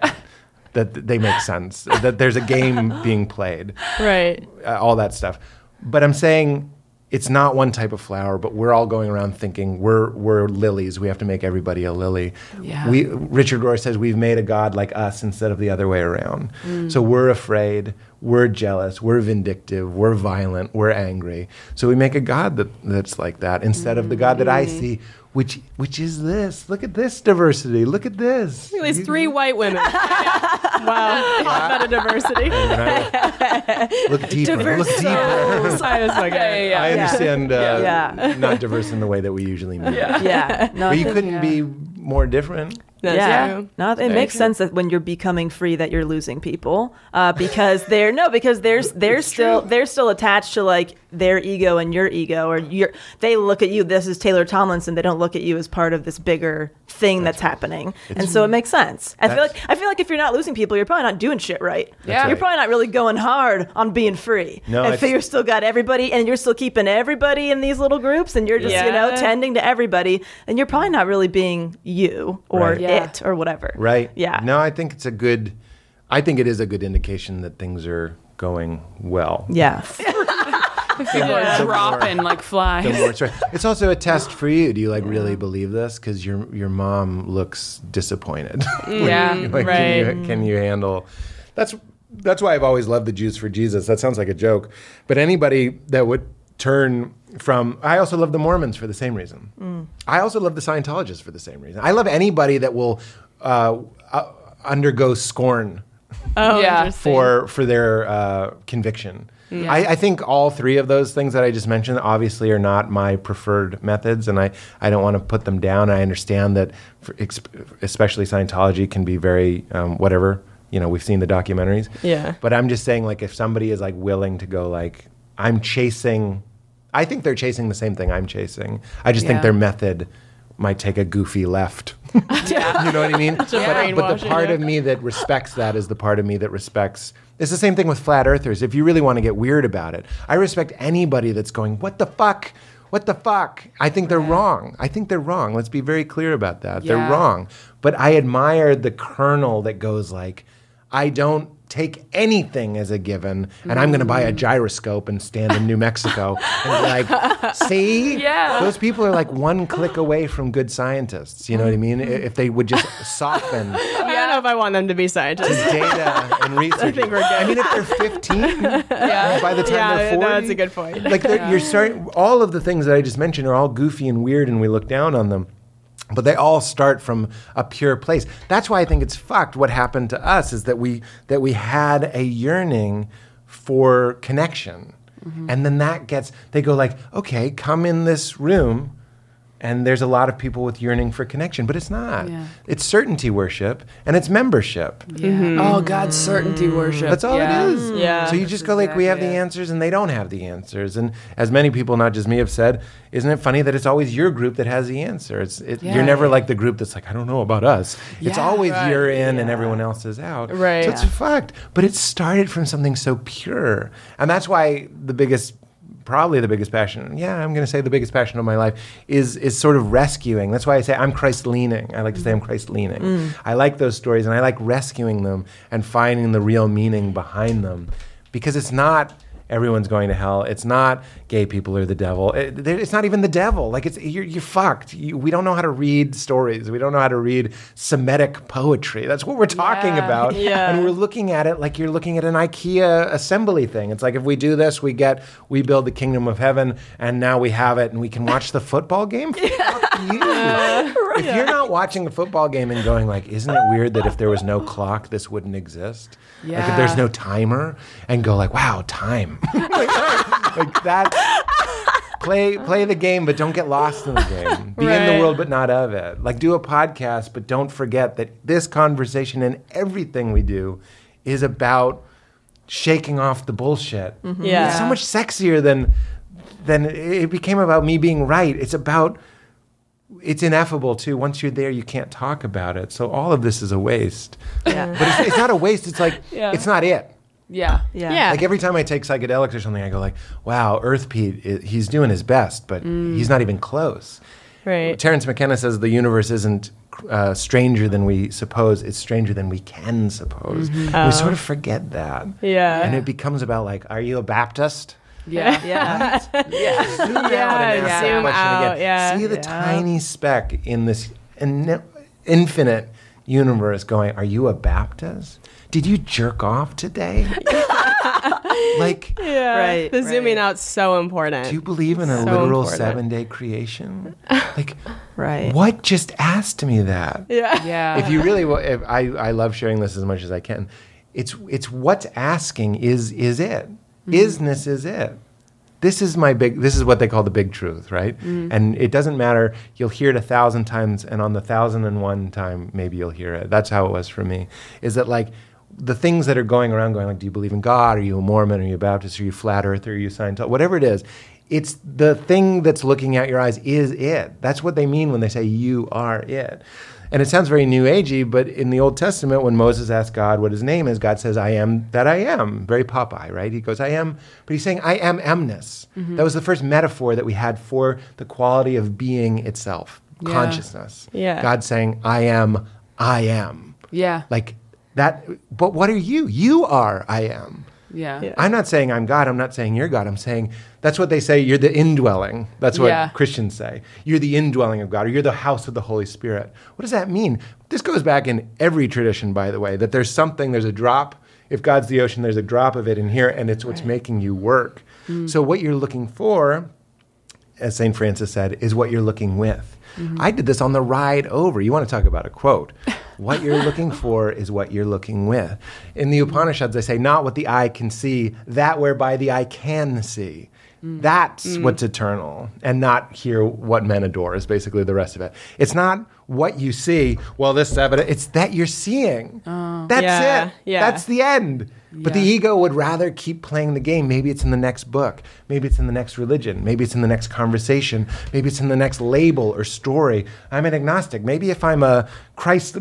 that they make sense, that there's a game being played, Right. all that stuff. But I'm saying it's not one type of flower, but we're all going around thinking we're lilies. We have to make everybody a lily. Yeah. Richard Rohr says we've made a God like us instead of the other way around. So we're afraid, we're jealous, we're vindictive, we're violent, we're angry. So we make a God that's like that instead of the God that I see, which is this. Look at this diversity. Look at this. Look at these 3 white women. Wow. Hot diversity. Look deeper. Look deeper. I understand not diverse in the way that we usually mean. Yeah. No, But you couldn't be more different. That's true. No, it makes sense that when you're becoming free that you're losing people because they're still attached to like their ego and your ego, or they look at you. This is Taylor Tomlinson. They don't look at you as part of this bigger thing that's happening, and so it makes sense. I feel like if you're not losing people, you're probably not doing shit right. Yeah. You're probably not really going hard on being free. No, if you're still got everybody, and you're still keeping everybody in these little groups, and you're just tending to everybody, and you're probably not really being you or Right. it or whatever. Right. Yeah. No, I think it is a good indication that things are going well. Yeah. People are The dropping more- like flies. The more it's right. It's also a test for you. Do you really believe this? Because your mom looks disappointed. Yeah, Like, right. Can you handle? That's why I've always loved the Jews for Jesus. That sounds like a joke, but anybody that would turn from. I also love the Mormons for the same reason. I also love the Scientologists for the same reason. I love anybody that will undergo scorn Yeah. for their conviction. Yeah. I think all 3 of those things that I just mentioned obviously are not my preferred methods, and I don't want to put them down. I understand that especially Scientology can be very whatever. We've seen the documentaries. Yeah. But I'm just saying, like, if somebody is like willing to go like, I think they're chasing the same thing I'm chasing. I just think Yeah. their method might take a goofy left. You know what I mean? But the brainwashing, part of me that respects that is the part of me that respects. It's the same thing with flat earthers. If you really want to get weird about it, I respect anybody that's going, what the fuck? What the fuck? I think they're wrong. Let's be very clear about that. They're Yeah. wrong. But I admire the kernel that goes like, I don't take anything as a given, and I'm going to buy a gyroscope and stand in New Mexico and be like, see? Yeah. Those people are like one click away from good scientists. You know what I mean? If they would just soften I don't know if I want them to be to scientists. data and research. I think we're good. I mean, if they're 15, by the time they're 40. No, that's a good point. Like, you're starting, all of the things that I just mentioned are all goofy and weird, and we look down on them. But they all start from a pure place. That's why I think it's fucked. What happened to us is that we had a yearning for connection. And then they go like, okay, come in this room, and there's a lot of people with yearning for connection, but it's not. Yeah. It's certainty worship, and it's membership. Yeah. Oh, God's certainty worship. That's all it is. Yeah. So you just go like, we have the answers, and they don't have the answers. And as many people, not just me, have said, isn't it funny that it's always your group that has the answer? You're never like the group that's like, I don't know about us. It's Yeah, always right. you're in and everyone else is out. Right. So it's fucked. But it started from something so pure. And that's why probably the biggest passion, I'm going to say the biggest passion of my life is sort of rescuing. That's why I say I'm Christ-leaning. I like to say I'm Christ-leaning. I like those stories, and I like rescuing them and finding the real meaning behind them, because it's not everyone's going to hell. It's not gay people are the devil. It's not even the devil. Like, you're fucked. We don't know how to read stories. We don't know how to read Semitic poetry. That's what we're talking about. Yeah. And we're looking at it like you're looking at an IKEA assembly thing. It's like, if we do this, we build the kingdom of heaven, and now we have it, and we can watch the football game. Fuck you. If you're not watching a football game and going like, isn't it weird that if there was no clock, this wouldn't exist? Like, if there's no timer, and go like, wow, time. like that. Play the game, but don't get lost in the game. Be in the world, but not of it. Like, do a podcast, but don't forget that this conversation and everything we do is about shaking off the bullshit. Yeah. It's so much sexier than it became about me being right. It's ineffable too. Once you're there, you can't talk about it. So all of this is a waste. Yeah. But it's not a waste. It's like, it's not it. Yeah. Yeah. Like, every time I take psychedelics or something, I go like, wow, Earth Pete, he's doing his best, but he's not even close. Right. Terrence McKenna says the universe isn't stranger than we suppose. It's stranger than we can suppose. We sort of forget that. Yeah. And it becomes about like, are you a Baptist? Yeah. Yeah. Zoom out and ask zoom that question out, again. yeah. See the tiny speck in this infinite universe going, are you a Baptist? Did you jerk off today? Like, Right. The zooming right. out's so important. do you believe in a So literal important. 7-day creation? Like, Right. what just asked me that? Yeah. Yeah. If you really, if I love sharing this as much as I can. It's what's asking is it. Isness is it. This is what they call the big truth, right? And it doesn't matter, you'll hear it 1,000 times, and on the 1,001 time, maybe you'll hear it. That's how it was for me, is that like, the things that are going around going like, do you believe in God? Are you a Mormon? Are you a Baptist? Are you flat earth? Are you Scientology? Whatever it is, it's the thing that's looking at your eyes is it. That's what they mean when they say you are it. And it sounds very New Agey, but in the Old Testament, when Moses asked God what his name is, God says, I am that I am. Very Popeye, right? He goes, I am, but he's saying, I am emness. That was the first metaphor that we had for the quality of being itself, consciousness. Yeah. God saying, I am. Yeah. Like that, but what are you? You are I am. Yeah. I'm not saying I'm God. I'm not saying you're God. I'm saying that's what they say. You're the indwelling. That's what Yeah. Christians say. You're the indwelling of God, or you're the house of the Holy Spirit. What does that mean? This goes back in every tradition, by the way, that there's a drop. If God's the ocean, there's a drop of it in here, and it's what's making you work. So what you're looking for, as St. Francis said, is what you're looking with. I did this on the ride over. You want to talk about a quote. What you're looking for is what you're looking with. In the Upanishads, they say, not what the eye can see, that whereby the eye can see. That's what's eternal, and not hear what men adore is basically the rest of it. It's not what you see, well, this evidence, it's that you're seeing. That's Yeah, it. yeah. That's the end. But the Yeah. ego would rather keep playing the game. Maybe it's in the next book. Maybe it's in the next religion. Maybe it's in the next conversation. Maybe it's in the next label or story. I'm an agnostic. Maybe if I'm a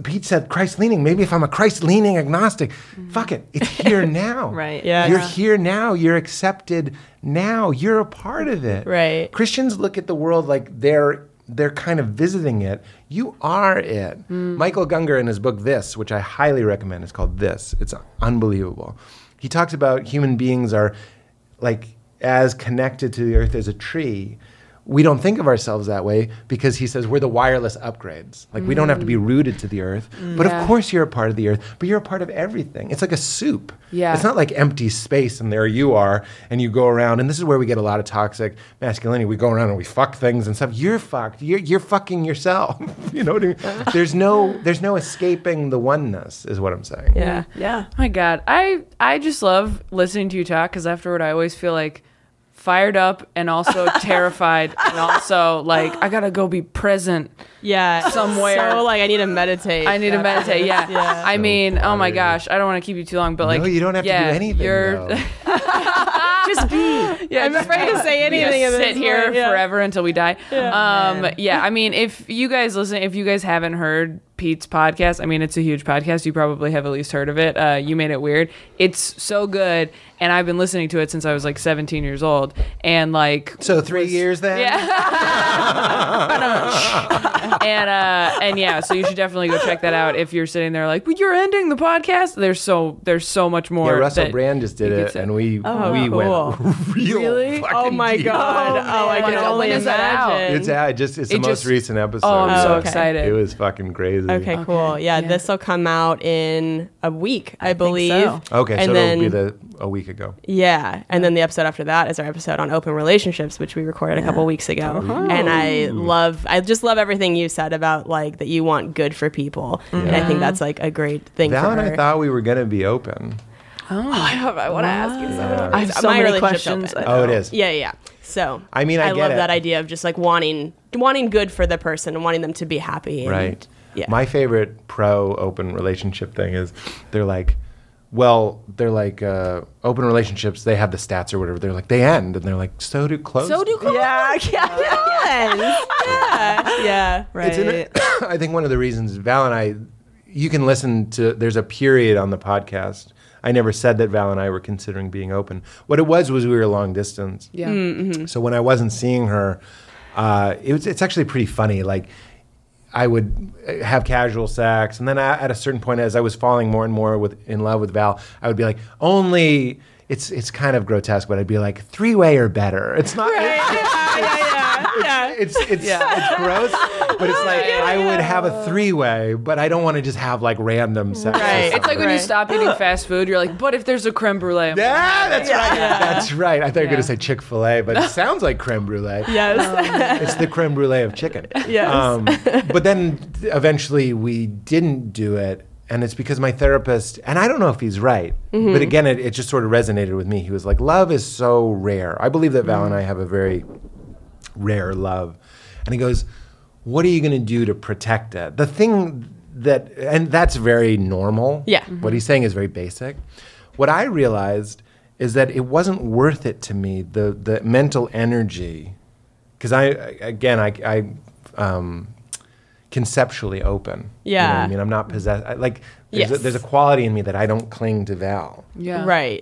Pete said Christ-leaning. Maybe if I'm a Christ-leaning agnostic. Fuck it. It's here now. Right. Yeah. You're here now. You're accepted now. You're a part of it. Right. Christians look at the world like they're kind of visiting it. You are it. Michael Gungor in his book This, which I highly recommend, is called This. It's unbelievable. He talks about human beings are like as connected to the earth as a tree. We don't think of ourselves that way because he says we're the wireless upgrades. Like we don't have to be rooted to the earth. But Yeah. of course you're a part of the earth, but you're a part of everything. It's like a soup. Yeah. It's not like empty space and there you are and you go around. And this is where we get a lot of toxic masculinity. We go around and we fuck things and stuff. You're fucked. You're fucking yourself. You know what I mean? There's no escaping the oneness is what I'm saying. Yeah. Yeah. Oh my God. I just love listening to you talk because afterward I always feel like fired up and also terrified and also like I gotta go be present. Yeah. Somewhere. So like I need to meditate. I need to meditate. Yeah. Yeah. I mean, oh my funny. gosh, I don't want to keep you too long, but like, No, you don't have to do anything. You're though. just be. Yeah, I'm afraid to say anything at this Sit here point, yeah. forever until we die. man. Yeah. I mean, if you guys haven't heard Pete's podcast, I mean, it's a huge podcast. You probably have at least heard of it. You Made It Weird. It's so good, and I've been listening to it since I was like 17 years old, and like. So 3 years then? And yeah, so you should definitely go check that out if you're sitting there like, but you're ending the podcast. There's so much more. Yeah, Russell that Brand just did you could it, say. and we cool. went real Really? fucking Oh my deep. god. Oh, I can man. only When is that out? imagine. It's the It most just- recent episode. Oh, I'm so okay. excited. It was fucking crazy. Okay, cool. Yeah, Yeah. this will come out in a week, I think believe. so. Okay, and so then, it'll be a week ago. Yeah, and then the episode after that is our episode on open relationships, which we recorded a couple weeks ago. And I just love everything you said about like that you want good for people, and I think that's like a great thing Val for and her. I thought we were gonna be open. I want to ask you something. I have so My many relationship's questions. open. Oh, it is. Yeah. So I mean, I get love it. that idea of just like wanting good for the person and wanting them to be happy. And, Right. Yeah. My favorite pro open relationship thing is they're like open relationships. They have the stats or whatever. They're like they end, and they're like so do close. Yeah. yeah. Right. It's I think one of the reasons Val and I, you can listen to. There's a period on the podcast. I never said that Val and I were considering being open. What it was we were long distance. Yeah. So when I wasn't seeing her, it's actually pretty funny. Like I would have casual sex, and then at a certain point, as I was falling more and more in love with Val, I would be like, only it's kind of grotesque, but I'd be like, 3-way or better. It's not. It's gross, but it's like I would have a 3-way, but I don't want to just have like random sex. Right. It's like when you Right. stop eating fast food, you're like, but if there's a creme brulee. I'm like, Yeah, that's right. That's right. I thought you were going to say Chick-fil-A, but it sounds like creme brulee. Yes. It's the creme brulee of chicken. Yes. But then eventually we didn't do it. And it's because my therapist, and I don't know if he's right, but again, it just sort of resonated with me. He was like, love is so rare. I believe that Val and I have a very rare love. And he goes, what are you going to do to protect it? The thing that, and that's very normal. Yeah. What he's saying is very basic. What I realized is that it wasn't worth it to me, the mental energy, because I conceptually open. You know what Yeah. I mean, I'm not possessed. Yes. There's a quality in me that I don't cling to Val. Yeah. Right.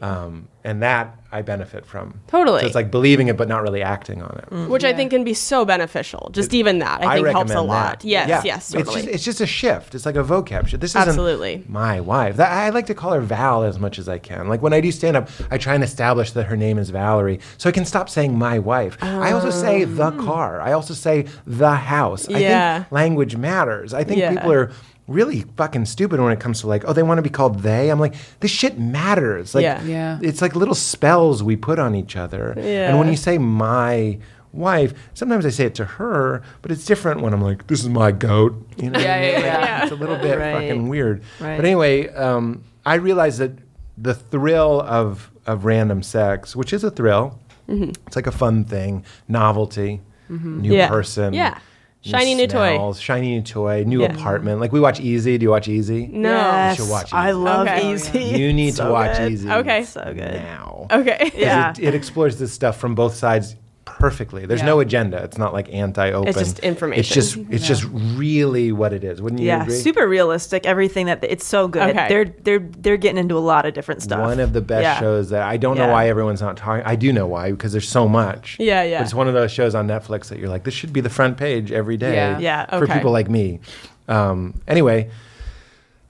And that I benefit from. Totally. So it's like believing it but not really acting on it. Which I think can be so beneficial. Just even that, I think helps a recommend lot. that. Yes, Yeah. yes, totally. It's just a shift. It's like a vocab shift. This Absolutely. isn't my wife. I like to call her Val as much as I can. Like when I do stand up, I try and establish that her name is Valerie so I can stop saying my wife. I also say the car. I also say the house. I Yeah. think language matters. I think Yeah. people are really fucking stupid when it comes to like, oh, they want to be called they. I'm like, this shit matters. Like, Yeah. Yeah. it's like little spells we put on each other. Yeah. And when you say my wife, sometimes I say it to her, but it's different when I'm like, this is my goat. You know? Yeah, yeah, yeah. It's a little bit Right. fucking weird. Right. But anyway, I realized that the thrill of random sex, which is a thrill, it's like a fun thing, novelty, new Yeah. person. Yeah. Shiny new toy. smells, shiny new toy, new Yeah. apartment. Like we watch Easy. Do you watch Easy? No. Yes. You should watch I Easy. love Okay. Easy. You need So to watch good. Easy. Okay. So good. Now. Okay. Yeah. It explores this stuff from both sides perfectly. There's Yeah. no agenda. It's not like anti-open. It's just information. It's just really what it is. Wouldn't you Yeah, agree? super realistic. Everything that it's so good. Okay. They're getting into a lot of different stuff. One of the best Yeah. shows that I don't know Yeah. why everyone's not talking. I do know why, because there's so much. Yeah, yeah. But it's one of those shows on Netflix that you're like, this should be the front page every day. Yeah. Yeah, For okay. people like me. Anyway,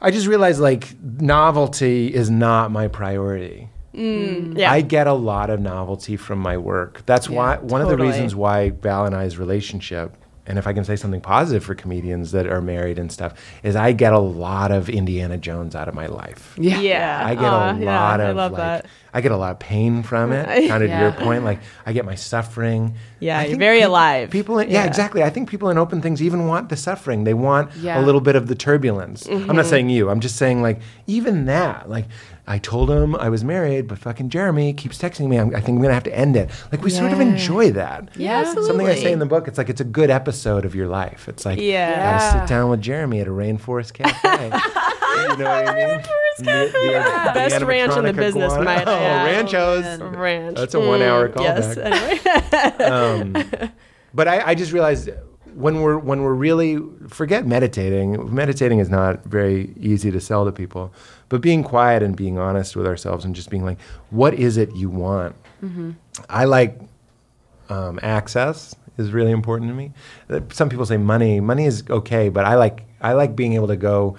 I just realized like novelty is not my priority. Yeah. I get a lot of novelty from my work. That's why one of the totally. reasons why Val and I's relationship, and if I can say something positive for comedians that are married and stuff, is I get a lot of Indiana Jones out of my life. Yeah. Yeah. I get a lot I of love like, that. I get a lot of pain from it. Kind of to your Yeah. point, like I get my suffering. Yeah, I you're think very alive. People, yeah, exactly. I think people in open things even want the suffering. They want Yeah. a little bit of the turbulence. I'm Mm-hmm. not saying you. I'm just saying like even that. Like I told him I was married, but fucking Jeremy keeps texting me. I think I'm gonna have to end it. Like we sort of enjoy that. Yeah. Something I say in the book. It's like it's a good episode of your life. It's like Yeah. gotta sit down with Jeremy at a rainforest cafe. You know what I mean? The Best ranch in the animatronica business, guana. might I Oh, add. ranchos. Ranch. That's a 1 hour callback. Yes. Anyway. But I just realized when we're really forget meditating. Meditating is not very easy to sell to people, but being quiet and being honest with ourselves and just being like, what is it you want? I like access is really important to me. Some people say money. Money is okay, but I like being able to go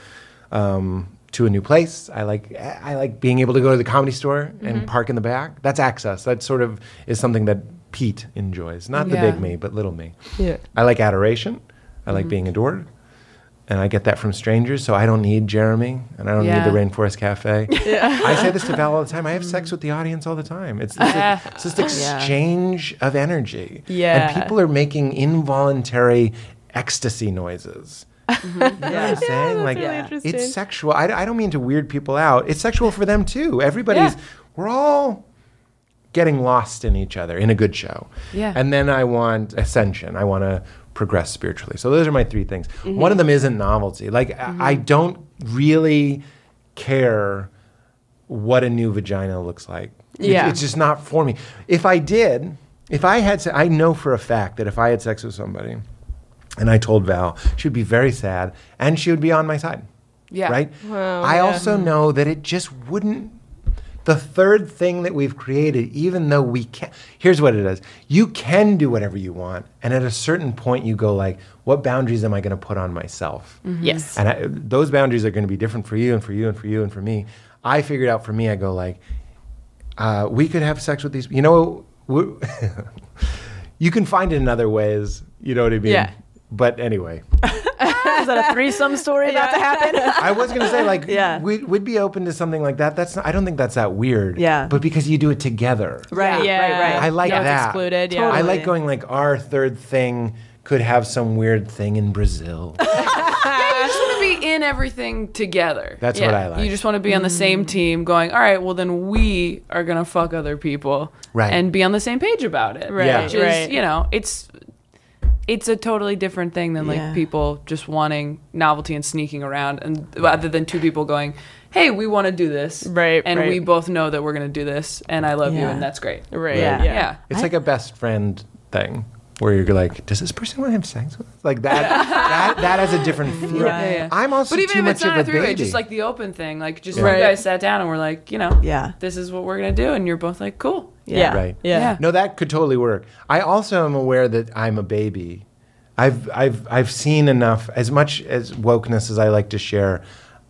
to a new place. I like being able to go to the Comedy Store and park in the back. That's access. That sort of is something that Pete enjoys. Not the Yeah. big me, but little me. Yeah. I like adoration. I like being adored. And I get that from strangers, so I don't need Jeremy, and I don't Yeah. need the Rainforest Cafe. I say this to Val all the time. I have sex with the audience all the time. It's this exchange of energy. Yeah. And people are making involuntary ecstasy noises. You know what I'm saying? Like, really interesting. it's sexual. I don't mean to weird people out. It's sexual for them too. Everybody's, we're all getting lost in each other in a good show. Yeah. And then I want ascension. I want to progress spiritually. So those are my three things. One of them isn't novelty. Like I don't really care what a new vagina looks like. Yeah. It's just not for me. If I did, I know for a fact that if I had sex with somebody and I told Val, she would be very sad and she would be on my side. Yeah. Right? Wow, I yeah. also know that it just wouldn't. The third thing that we've created, even though we can, here's what it is. You can do whatever you want. And at a certain point, you go like, what boundaries am I going to put on myself? Yes. And those boundaries are going to be different for you and for you and for you and for me. I figured out for me, I go like, we could have sex with these. You know, you can find it in other ways. You know what I mean? Yeah. But anyway, Is that a threesome story about to happen? I was gonna say like, Yeah. we'd be open to something like that. That's not, I don't think that's that weird. Yeah. But because you do it together, Right, Yeah. right. I like No, it's that. excluded. Yeah. Totally. I like going like our third thing could have some weird thing in Brazil. You just want to be in everything together. That's what I like. You just want to be on the same team going, all right, well, then we are going to fuck other people. Right. And be on the same page about it. Right, Yeah. Which is, right. you know, it's a totally different thing than like Yeah. people just wanting novelty and sneaking around, and rather than two people going, hey, we want to do this. Right, And right. we both know that we're going to do this, and I love you, Yeah. and that's great. Right. Yeah. Yeah. It's like a best friend thing where you're like, does this person want to have sex with us? Like that, that has a different feel. Right. Yeah. I'm also But even too if much it's not of a a three-way, baby. just like the open thing, like just Right. you guys sat down and we're like, you know, Yeah. this is what we're gonna do, and you're both like, cool. Yeah. Right. Yeah. No, that could totally work. I also am aware that I'm a baby. I've seen enough, as much as wokeness as I like to share.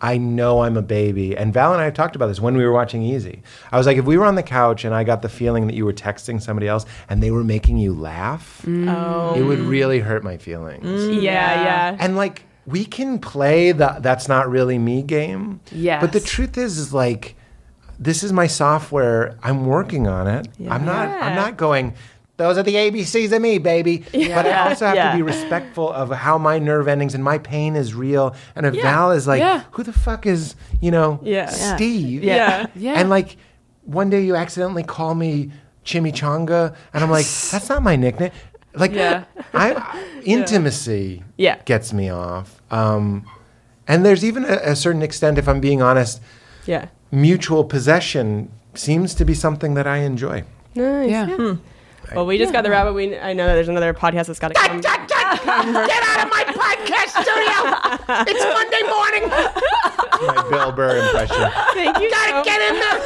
I know I'm a baby. And Val and I have talked about this when we were watching Easy. I was like, if we were on the couch and I got the feeling that you were texting somebody else and they were making you laugh, Oh. it would really hurt my feelings. Yeah. And like, we can play the that's not really me game. Yes. But the truth is like, this is my software. I'm working on it. I'm not going, those are the ABCs of me, baby. But I also have Yeah. to be respectful of how my nerve endings and my pain is real. And if Val is like, Yeah. who the fuck is, you know, Yeah. Steve? Yeah. Yeah. And like, one day you accidentally call me Chimichanga, and I'm like, that's not my nickname. Like, Yeah. intimacy Yeah. gets me off. And there's even a certain extent, if I'm being honest, Yeah. mutual possession seems to be something that I enjoy. Nice. Yeah. Well, we just got the rabbit. I know that there's another podcast that's got to come. Get out of my podcast studio! It's Monday morning! My Bill Burr impression. Thank you. Gotta get in there!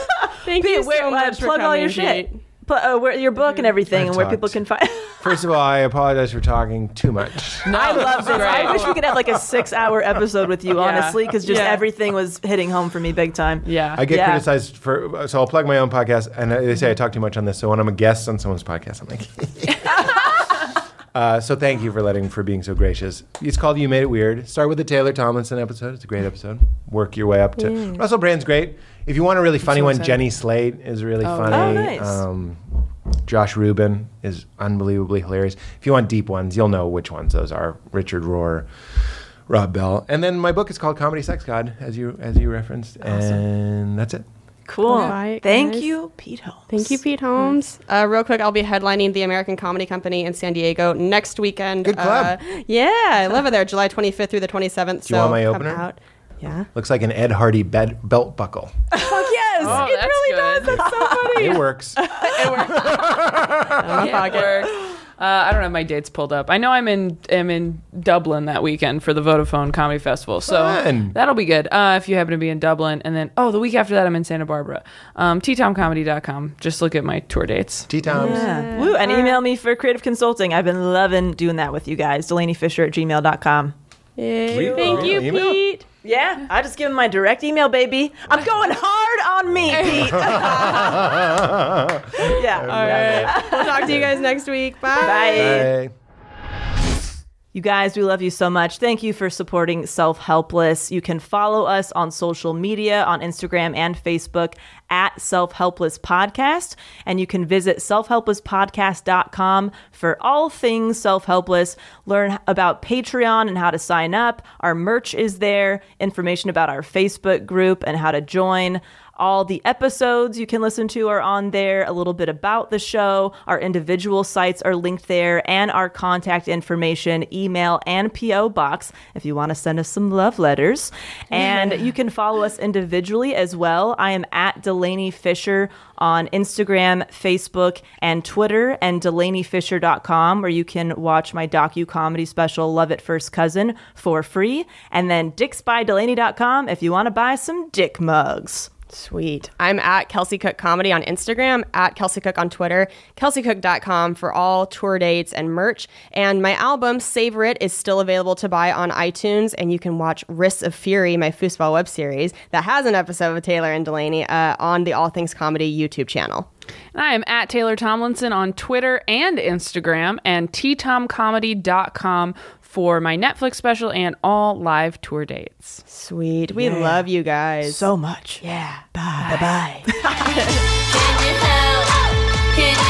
Thank you so much for plug all coming, your shit. Pete. Where your book and everything, I and where talked. people can find. First of all, I apologize for talking too much. I love this. I wish we could have like a 6-hour episode with you, Yeah. honestly, because just Yeah. everything was hitting home for me big time. Yeah. I get Yeah. criticized for, so I'll plug my own podcast, and they say I talk too much on this. So when I'm a guest on someone's podcast, I'm like, so thank you for being so gracious. It's called You Made It Weird. Start with the Taylor Tomlinson episode. It's a great episode. Work your way up to Russell Brand's great. If you want a really funny one, excited. Jenny Slate is really funny. Oh, nice. Josh Rubin is unbelievably hilarious. If you want deep ones, you'll know which ones those are. Richard Rohr, Rob Bell. And then my book is called Comedy Sex God, as you referenced. And that's it. Cool. Bye, Thank guys. you, Pete Holmes. Thank you, Pete Holmes. Real quick, I'll be headlining the American Comedy Company in San Diego next weekend. Good club. Yeah, I love it there. July 25th through the 27th. Do you want my come opener? out. Yeah. Looks like an Ed Hardy belt buckle. Fuck yes. Oh, it that's really good. does. That's so funny. It works. I don't have my dates pulled up. I know I'm in Dublin that weekend for the Vodafone Comedy Festival, so Fun. that'll be good. If you happen to be in Dublin, and then the week after that I'm in Santa Barbara. ttomcomedy.com. Just look at my tour dates. T-Toms. Yeah. Woo, and email me for creative consulting. I've been loving doing that with you guys. DelaneyFisher@gmail.com. Yay. Thank you, Email? Pete. Yeah, I just give him my direct email, baby. I'm going hard on me, Pete. Yeah. All right. We'll talk to you guys next week. Bye. Bye. Bye. You guys, we love you so much. Thank you for supporting Self Helpless. You can follow us on social media on Instagram and Facebook at Self Helpless Podcast. And you can visit selfhelplesspodcast.com for all things Self Helpless. Learn about Patreon and how to sign up. Our merch is there, information about our Facebook group and how to join. All the episodes you can listen to are on there, a little bit about the show. Our individual sites are linked there, and our contact information, email, and P.O. box if you want to send us some love letters. And you can follow us individually as well. I am at Delaney Fisher on Instagram, Facebook, and Twitter, and DelaneyFisher.com, where you can watch my docu-comedy special, Love at First Cousin, for free. And then DicksByDelaney.com if you want to buy some dick mugs. Sweet. I'm at Kelsey Cook Comedy on Instagram, at Kelsey Cook on Twitter, kelseycook.com for all tour dates and merch. And my album, Savor It, is still available to buy on iTunes, and you can watch Wrists of Fury, my foosball web series that has an episode with Taylor and Delaney on the All Things Comedy YouTube channel. And I am at Taylor Tomlinson on Twitter and Instagram, and ttomcomedy.com for my Netflix special and all live tour dates. Sweet. We love you guys. So much. Yeah. Bye. Bye-bye. Can you help? Can